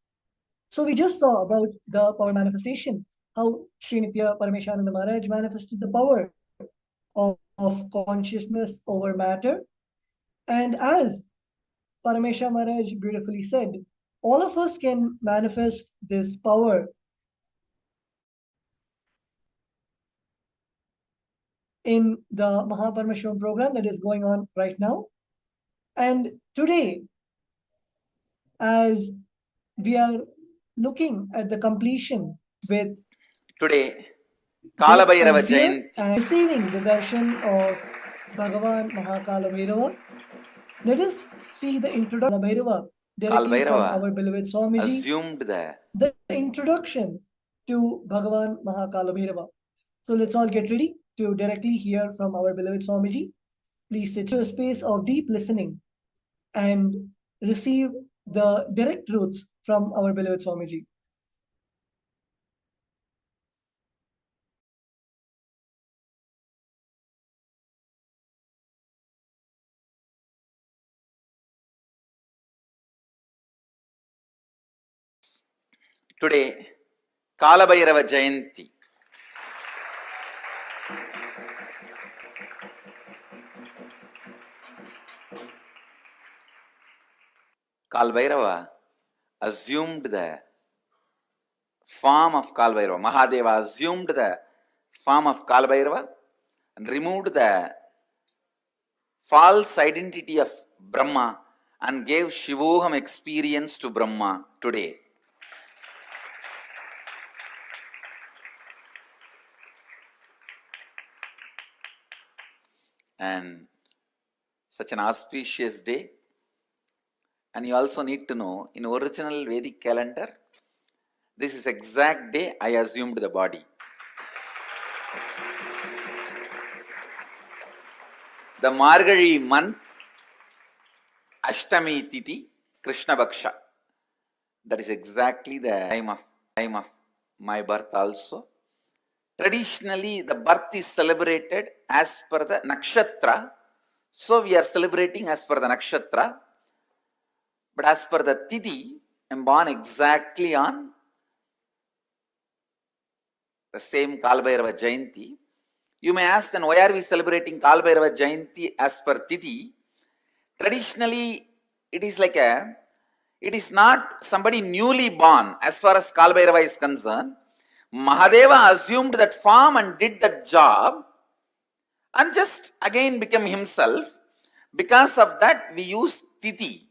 So we just saw about the power manifestation, how Sri Nithya Paramashivam Maharaj manifested the power of consciousness over matter. And as Paramesha Maharaj beautifully said, all of us can manifest this power in the Paramashivam program that is going on right now. And today, as we are looking at the completion with Today, Kalabhairava and here Jayanti. and receiving the darshan of Bhagavan Kalabhairava, let us see the introduction of Kalabhairava directly from Kalabhairava our beloved Swamiji. assumed The introduction to Bhagavan Kalabhairava. So let's all get ready to directly hear from our beloved Swamiji. Please sit to a space of deep listening and receive the direct truths from our beloved Swamiji. Today, Kalabhairava Jayanti. Kalabhairava assumed the form of Kalabhairava. Mahadeva assumed the form of Kalabhairava and removed the false identity of Brahma and gave Shivoham experience to Brahma today. And such an auspicious day. And you also need to know, in original Vedic calendar, this is exact day I assumed the body. The Margazhi month, Ashtami Tithi, Krishna Bhaksha. That is exactly the time of my birth also. Traditionally, the birth is celebrated as per the nakshatra. So we are celebrating as per the nakshatra. But as per the tithi, I am born exactly on the same Kalabhairava Jayanti. You may ask, then why are we celebrating Kalabhairava Jayanti as per tithi? Traditionally, it is not somebody newly born as far as Kalabhairava is concerned. Mahadeva assumed that form and did that job and just again became himself. Because of that, we use tithi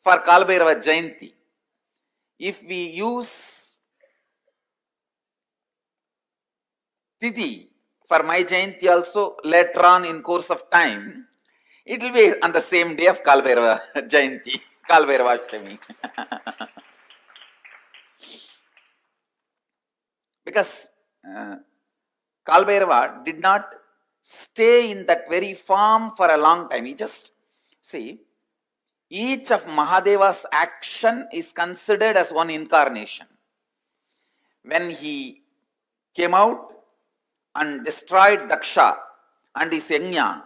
for Kalabhairava Jayanti. If we use tithi for my Jayanti also later on in course of time, it will be on the same day of Kalabhairava Jayanti, Kalabhairava Ashtami. Because Kalabhairava did not stay in that very form for a long time. He just, see, each of Mahadeva's action is considered as one incarnation. When he came out and destroyed Daksha and his Yajna,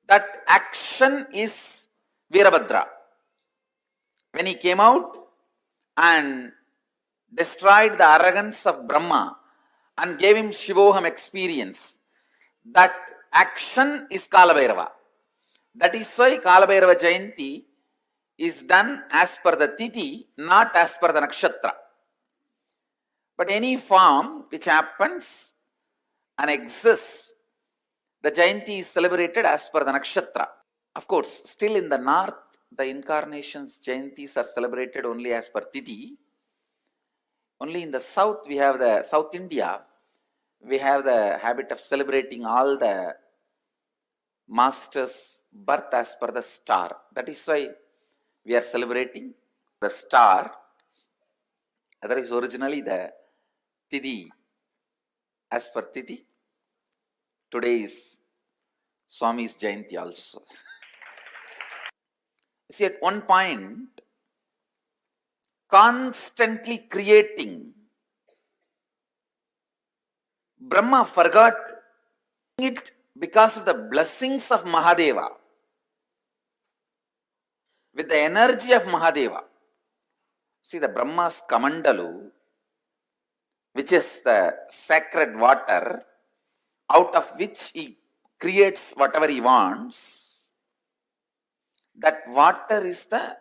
that action is Virabhadra. When he came out and destroyed the arrogance of Brahma and gave him Shivoham experience, that action is Kalabhairava. That is why Kalabhairava Jayanti is done as per the tithi, not as per the nakshatra. But any form which happens and exists, the Jayanti is celebrated as per the nakshatra. Of course, still in the north, the incarnations Jayantis are celebrated only as per tithi. Only in the south, we have the South India, we have the habit of celebrating all the masters' birth as per the star. That is why we are celebrating the star. Otherwise, originally the tithi as per tithi. Today is Swami's Jayanti also. See, at one point, constantly creating, Brahma forgot it because of the blessings of Mahadeva, with the energy of Mahadeva. See, the Brahma's Kamandalu, which is the sacred water, out of which he creates whatever he wants, that water is the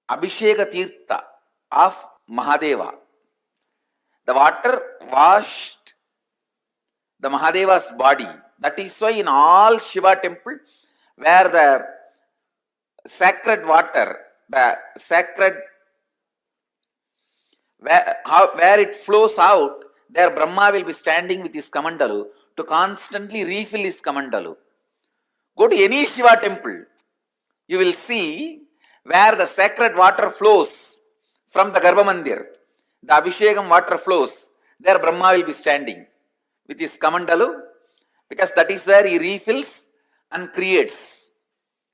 Abhisheka Tirtha of Mahadeva. The water washed the Mahadeva's body. That is why in all Shiva temple, where the sacred water, the sacred, where it flows out, there Brahma will be standing with his Kamandalu to constantly refill his Kamandalu. Go to any Shiva temple, you will see where the sacred water flows from the Garbha Mandir, the Abhishekam water flows, there Brahma will be standing with his Kamandalu, because that is where he refills and creates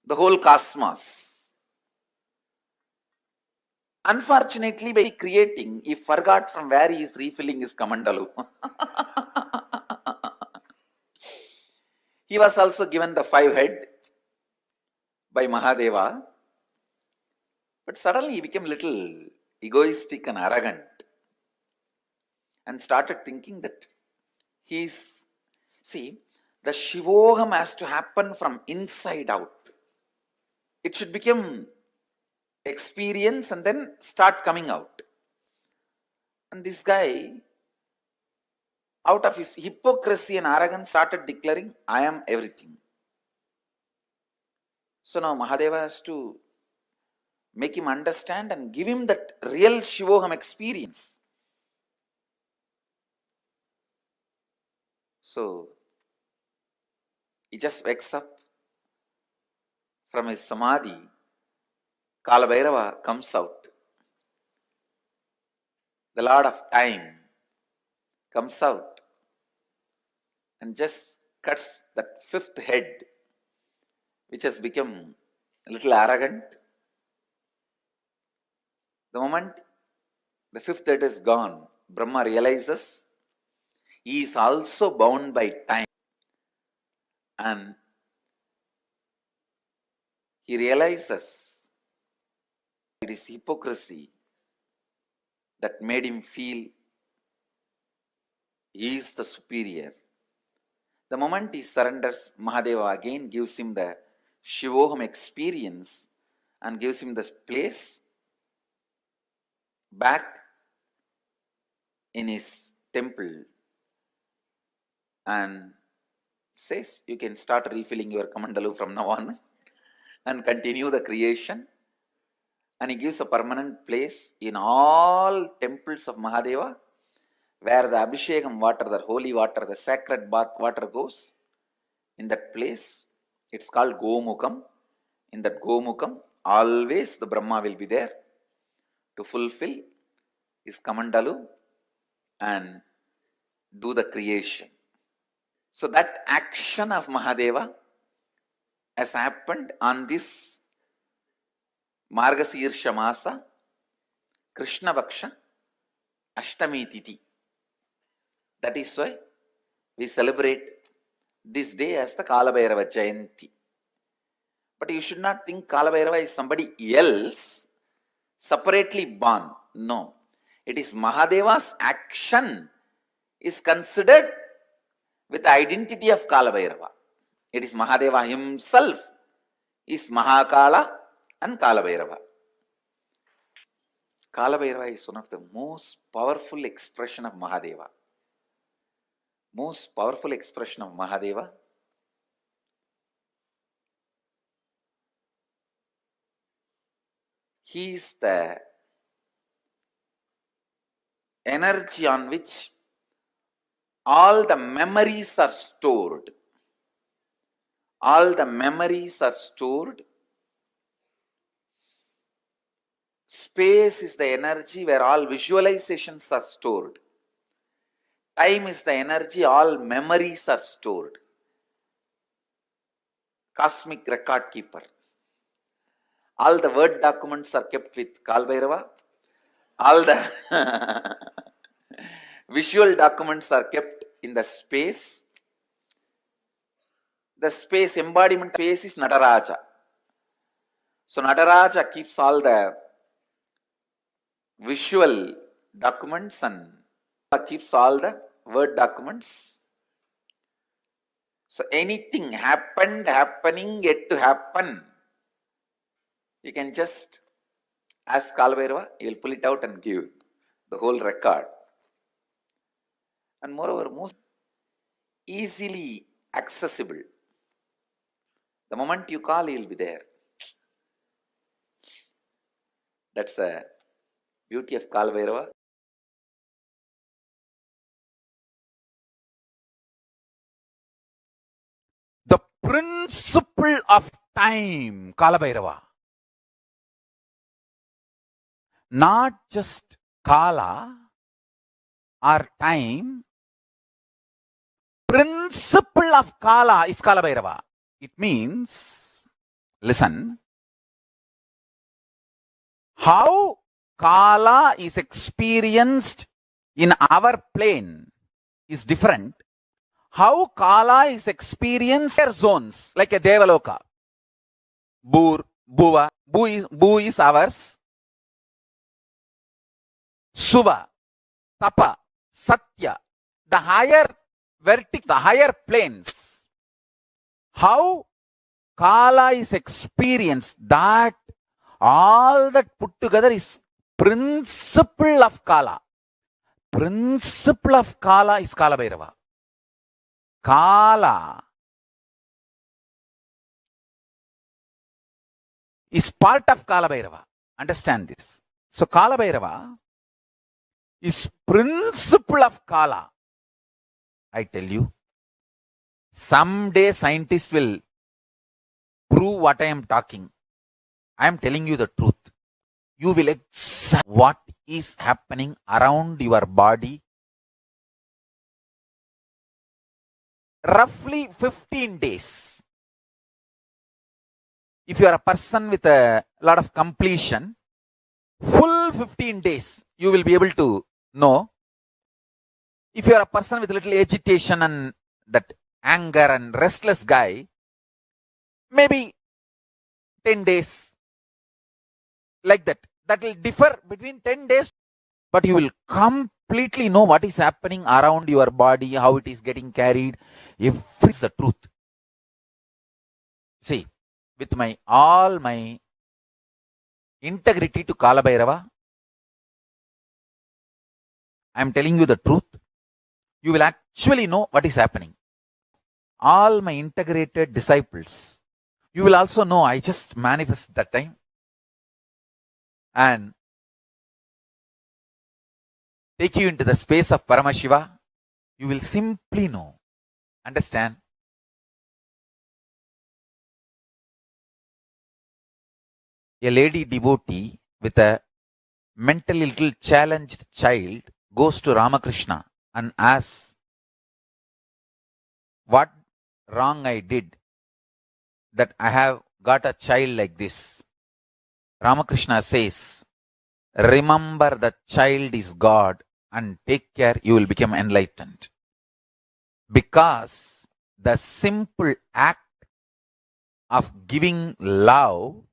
the whole cosmos. Unfortunately, by creating, he forgot from where he is refilling his Kamandalu. He was also given the 5 head by Mahadeva, but suddenly he became a little egoistic and arrogant and started thinking that he's, see, the Shivoham has to happen from inside out. It should become experience and then start coming out. And this guy, out of his hypocrisy and arrogance, started declaring, I am everything. So now Mahadeva has to make him understand and give him that real Shivoham experience. So he just wakes up from his Samadhi. Kalabhairava comes out. The Lord of Time comes out and just cuts that 5th head, which has become a little arrogant. The moment the 5th head is gone, Brahma realizes he is also bound by time. And he realizes it is hypocrisy that made him feel he is the superior. The moment he surrenders, Mahadeva again gives him the Shivoham experience and gives him the place back in his temple and says, you can start refilling your Kamandalu from now on and continue the creation. And he gives a permanent place in all temples of Mahadeva, where the Abhishekam water, the holy water, the sacred bath water goes. In that place, it's called Gomukam. In that Gomukam, always the Brahma will be there to fulfill his Kamandalu and do the creation. So that action of Mahadeva has happened on this Margasirsha Masa, Krishna Vaksha, Ashtami Tithi. That is why we celebrate this day as the Kalabhairava Jayanti. But you should not think Kalabhairava is somebody else separately born. No. It is Mahadeva's action is considered with the identity of Kalabhairava. It is Mahadeva himself is Mahakala and Kalabhairava. Kalabhairava is one of the most powerful expression of Mahadeva. Most powerful expression of Mahadeva. He is the energy on which all the memories are stored. All the memories are stored. Space is the energy where all visualizations are stored. Time is the energy all memories are stored. Cosmic record keeper. All the word documents are kept with Kalabhairava. All the visual documents are kept in the space. the space, embodiment space is Nataraja. So Nataraja keeps all the visual documents and keeps all the word documents. So anything happened, happening, yet to happen, you can just ask Kalabhairava, he will pull it out and give the whole record. And moreover, most easily accessible. The moment you call, he will be there. That's the beauty of Kalabhairava. The principle of time, Kalabhairava. Not just Kala or time. Principle of Kala is Kalabhairava. It means, listen, how Kala is experienced in our plane is different. How Kala is experienced in zones, like a Devaloka. Bur, Bhuva, Bu is ours. Suva, Tapa, Satya, the higher vertex, the higher planes. How Kala is experienced, that all that put together is principle of Kala. Principle of Kala is Kalabhairava. Kala is part of Kalabhairava. Understand this. So Kalabhairava is principle of Kala. I tell you, someday scientists will prove what I am talking. I am telling you the truth. You will accept what is happening around your body. Roughly 15 days. If you are a person with a lot of completion, full 15 days, you will be able to know. If you are a person with little agitation and that anger and restless guy, maybe 10 days, like that. That will differ between 10 days, but you will completely know what is happening around your body, how it is getting carried. Everything is the truth. See, with all my integrity to Kalabhairava, I am telling you the truth. You will actually know what is happening. All my integrated disciples, you will also know I just manifest that time. And take you into the space of Paramashiva, you will simply know. Understand? A lady devotee with a mentally little challenged child goes to Ramakrishna and asks, what wrong I did that I have got a child like this? Ramakrishna says, remember that child is God and take care, you will become enlightened. Because the simple act of giving love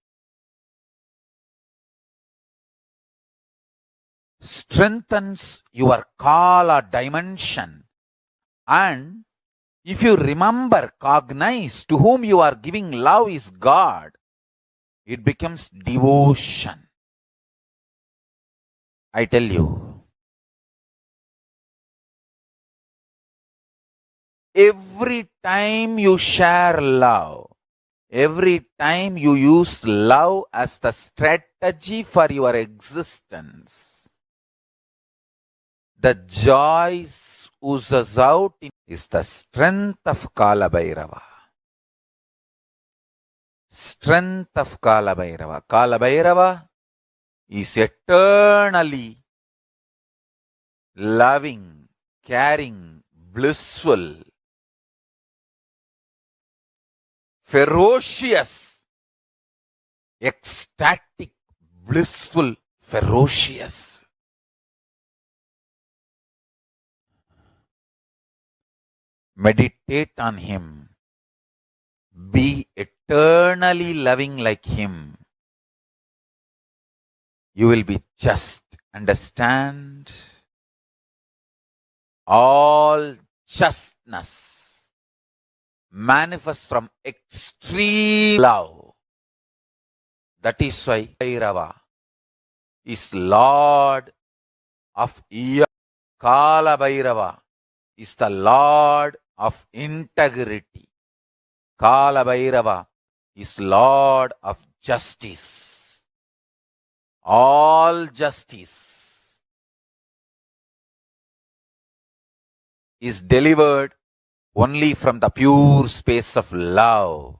strengthens your Kala dimension. And if you remember, cognize to whom you are giving love is God, it becomes devotion. I tell you, every time you share love, every time you use love as the strategy for your existence, the joy oozes out is the strength of Kalabhairava. Strength of Kalabhairava. Kalabhairava is eternally loving, caring, blissful, ferocious, ecstatic, blissful, ferocious. Meditate on him. be eternally loving like him, you will be just. Understand? All justness manifests from extreme love. That is why Bhairava is Lord of Iya. Kalabhairava is the Lord of integrity. Kalabhairava is Lord of justice. All justice is delivered only from the pure space of love.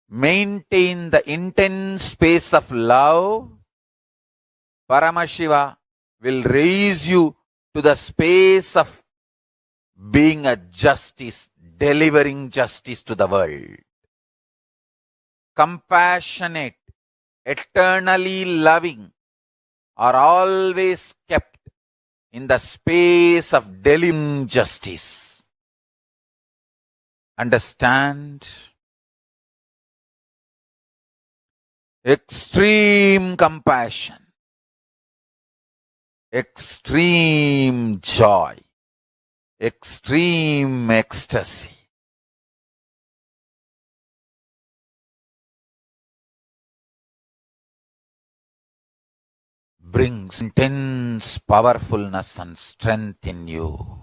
Maintain the intense space of love. Paramashiva will raise you to the space of being a justice, delivering justice to the world. Compassionate, eternally loving, are always kept in the space of delivering justice. Understand? Extreme compassion, extreme joy, extreme ecstasy. Brings intense powerfulness and strength in you.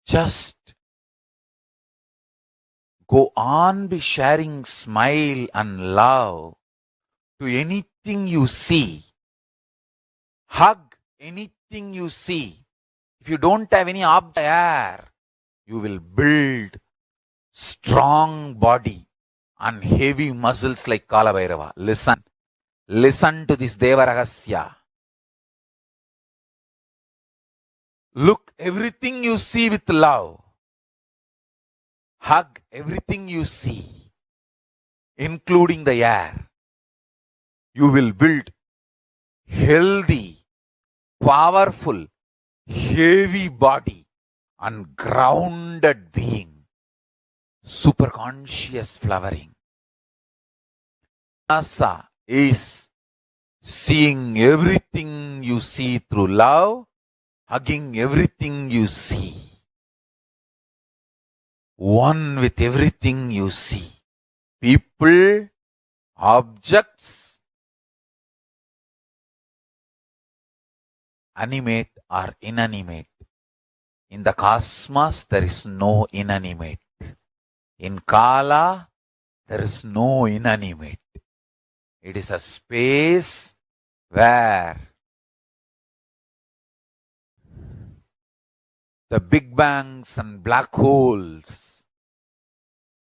Just go on be sharing smile and love to anything you see. Hug anything you see. If you don't have any object there, you will build strong body and heavy muscles like Kalabhairava. Listen to this Deva Rahasya. Look everything you see with love. Hug everything you see, including the air. You will build healthy, powerful, heavy body and grounded being. Superconscious flowering. Asa is seeing everything you see through love, hugging everything you see. One with everything you see. People, objects, animate or inanimate. In the cosmos, there is no inanimate. In Kala, there is no inanimate. It is a space where the big bangs and black holes,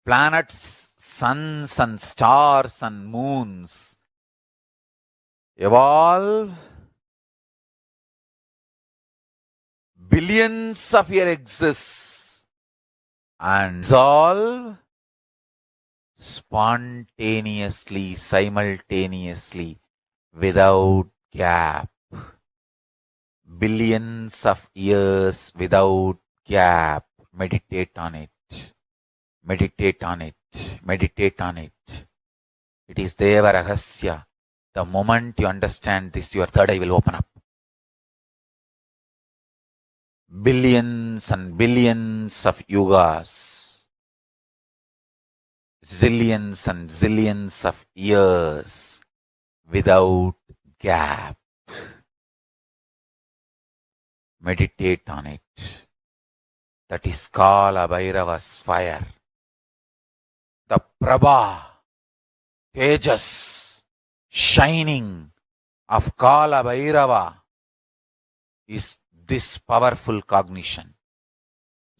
planets, suns and stars and moons evolve billions of years exist and dissolve spontaneously, simultaneously, without gap. Billions of years without gap. Meditate on it. Meditate on it. Meditate on it. It is Deva Rahasya. The moment you understand this, your third eye will open up. Billions and billions of yugas, zillions and zillions of years without gap. Meditate on it. That is Kalabhairava's fire. The Prabha, Tejas, shining of Kalabhairava is this powerful cognition.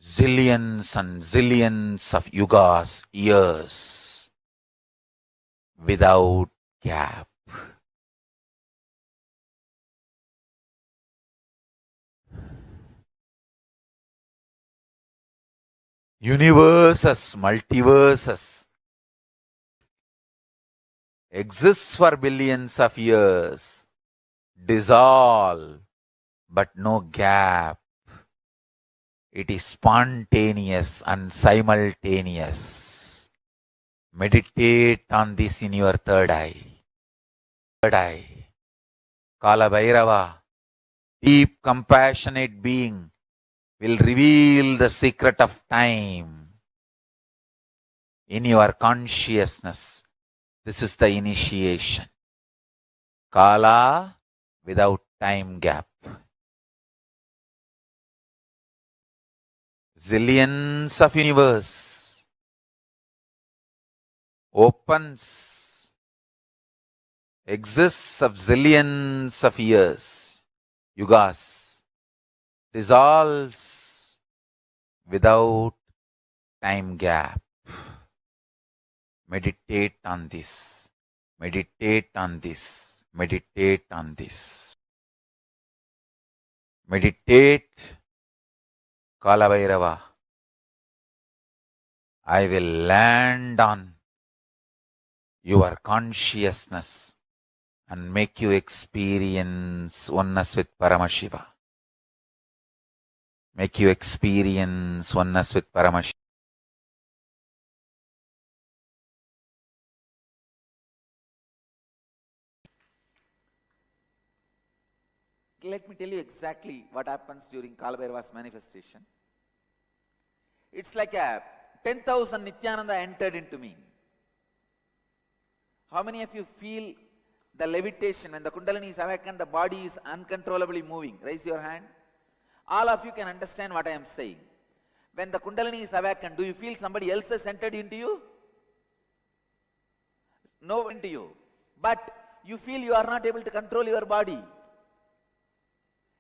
Zillions and zillions of yugas, years, without gap. Universes, multiverses exists for billions of years, dissolve, but no gap. It is spontaneous and simultaneous. Meditate on this in your third eye. Third eye. Kalabhairava, deep compassionate being, will reveal the secret of time in your consciousness. This is the initiation. Kala without time gap. Zillions of universe opens, exists of zillions of years, yugas, dissolves without time gap. Meditate on this. Meditate on this. Meditate on this. Meditate, Kalabhairava. I will land on your consciousness and make you experience oneness with Paramashiva. Make you experience oneness with Paramashiva. Let me tell you exactly what happens during Kalabhairava's manifestation. It's like a 10,000 Nithyananda entered into me. How many of you feel the levitation when the Kundalini is awakened, the body is uncontrollably moving? Raise your hand. All of you can understand what I am saying. When the Kundalini is awakened, do you feel somebody else has entered into you? No, into you. But you feel you are not able to control your body.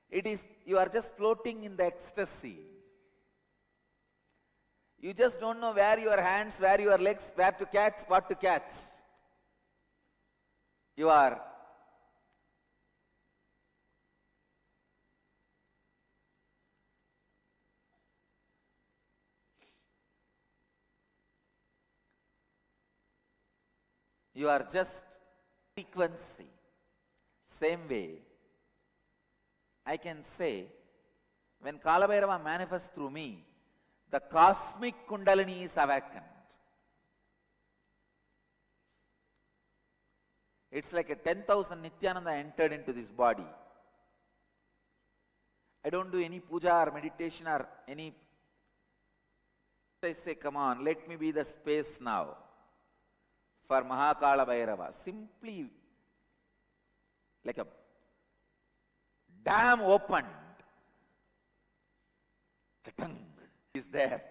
It is, you are just floating in the ecstasy. You just don't know where your hands, where your legs, where to catch, what to catch. You are just frequency. Same way, I can say, when Kalabhairava manifests through me, the cosmic Kundalini is awakened. It's like a 10,000 Nithyananda entered into this body. I don't do any puja or meditation or any. I say, come on, let me be the space now for Kalabhairava. Simply like a dam opened. Is there.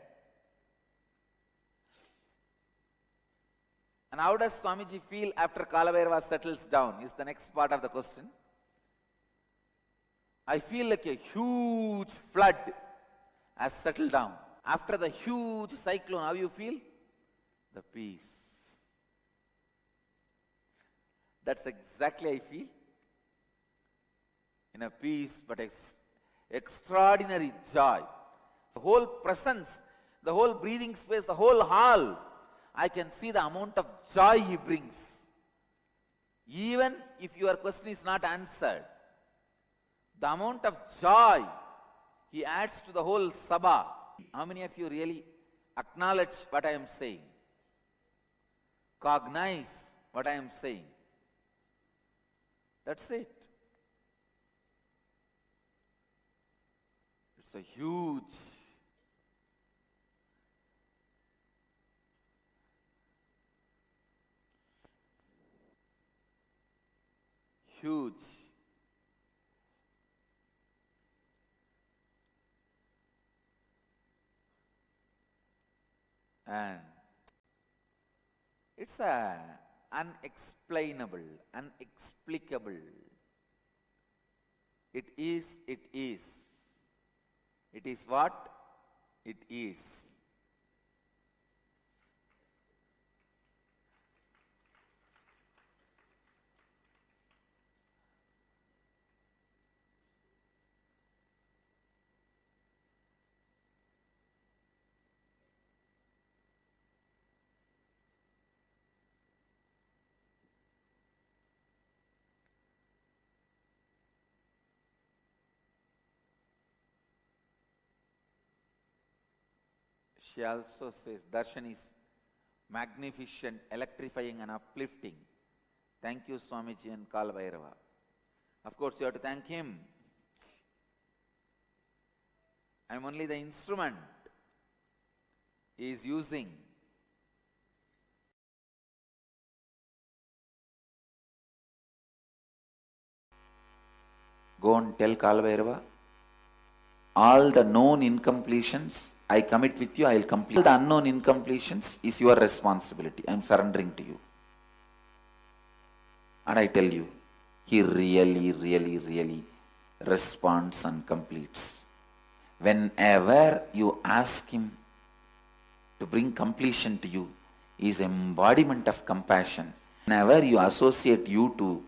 And how does Swamiji feel after Kalabhairava settles down is the next part of the question. I feel like a huge flood has settled down. After the huge cyclone, how you feel? The peace. That's exactly I feel. In a peace, but extraordinary joy. The whole presence, the whole breathing space, the whole hall, I can see the amount of joy he brings. Even if your question is not answered, the amount of joy he adds to the whole sabha. How many of you really acknowledge what I am saying? Cognize what I am saying? That's it. It's a huge and it's unexplainable, unexplicable. It is. It is what? It is. She also says, Darshan is magnificent, electrifying and uplifting. Thank you, Swamiji and Kalabhairava. Of course, you have to thank him. I am only the instrument he is using. Go and tell Kalabhairava, all the known incompletions, I commit with you, I will complete. All the unknown incompletions is your responsibility. I am surrendering to you. And I tell you, he really responds and completes. Whenever you ask him to bring completion to you, he is embodiment of compassion. Whenever you associate you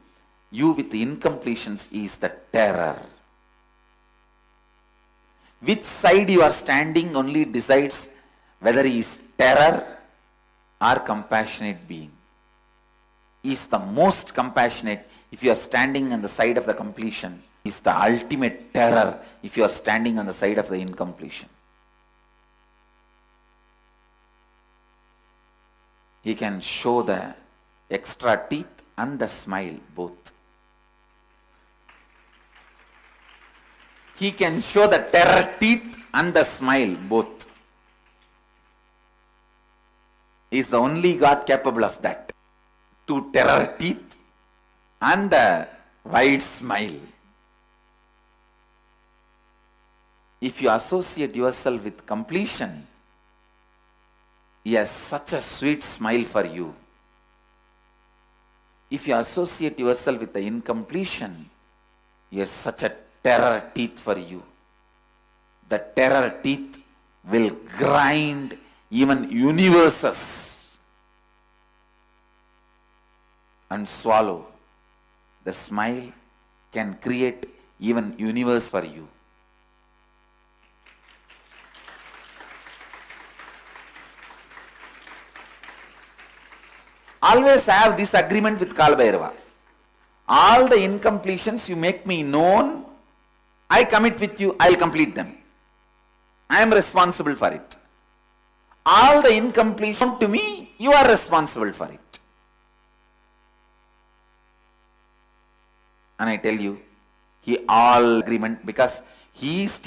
with the incompletions, he is the terror. Which side you are standing only decides whether he is terror or compassionate being. He is the most compassionate if you are standing on the side of the completion. He is the ultimate terror if you are standing on the side of the incompletion. He can show the extra teeth and the smile both. He can show the terror teeth and the smile both. He is the only God capable of that. Two terror teeth and the wide smile. If you associate yourself with completion, he has such a sweet smile for you. If you associate yourself with the incompletion, he has such a terror teeth for you. The terror teeth will grind even universes and swallow. The smile can create even universe for you. Always have this agreement with Kalabhairava. All the incompletions you make me known, I commit with you, I will complete them. I am responsible for it. All the incompletion to me, you are responsible for it. And I tell you, he all agreement because he is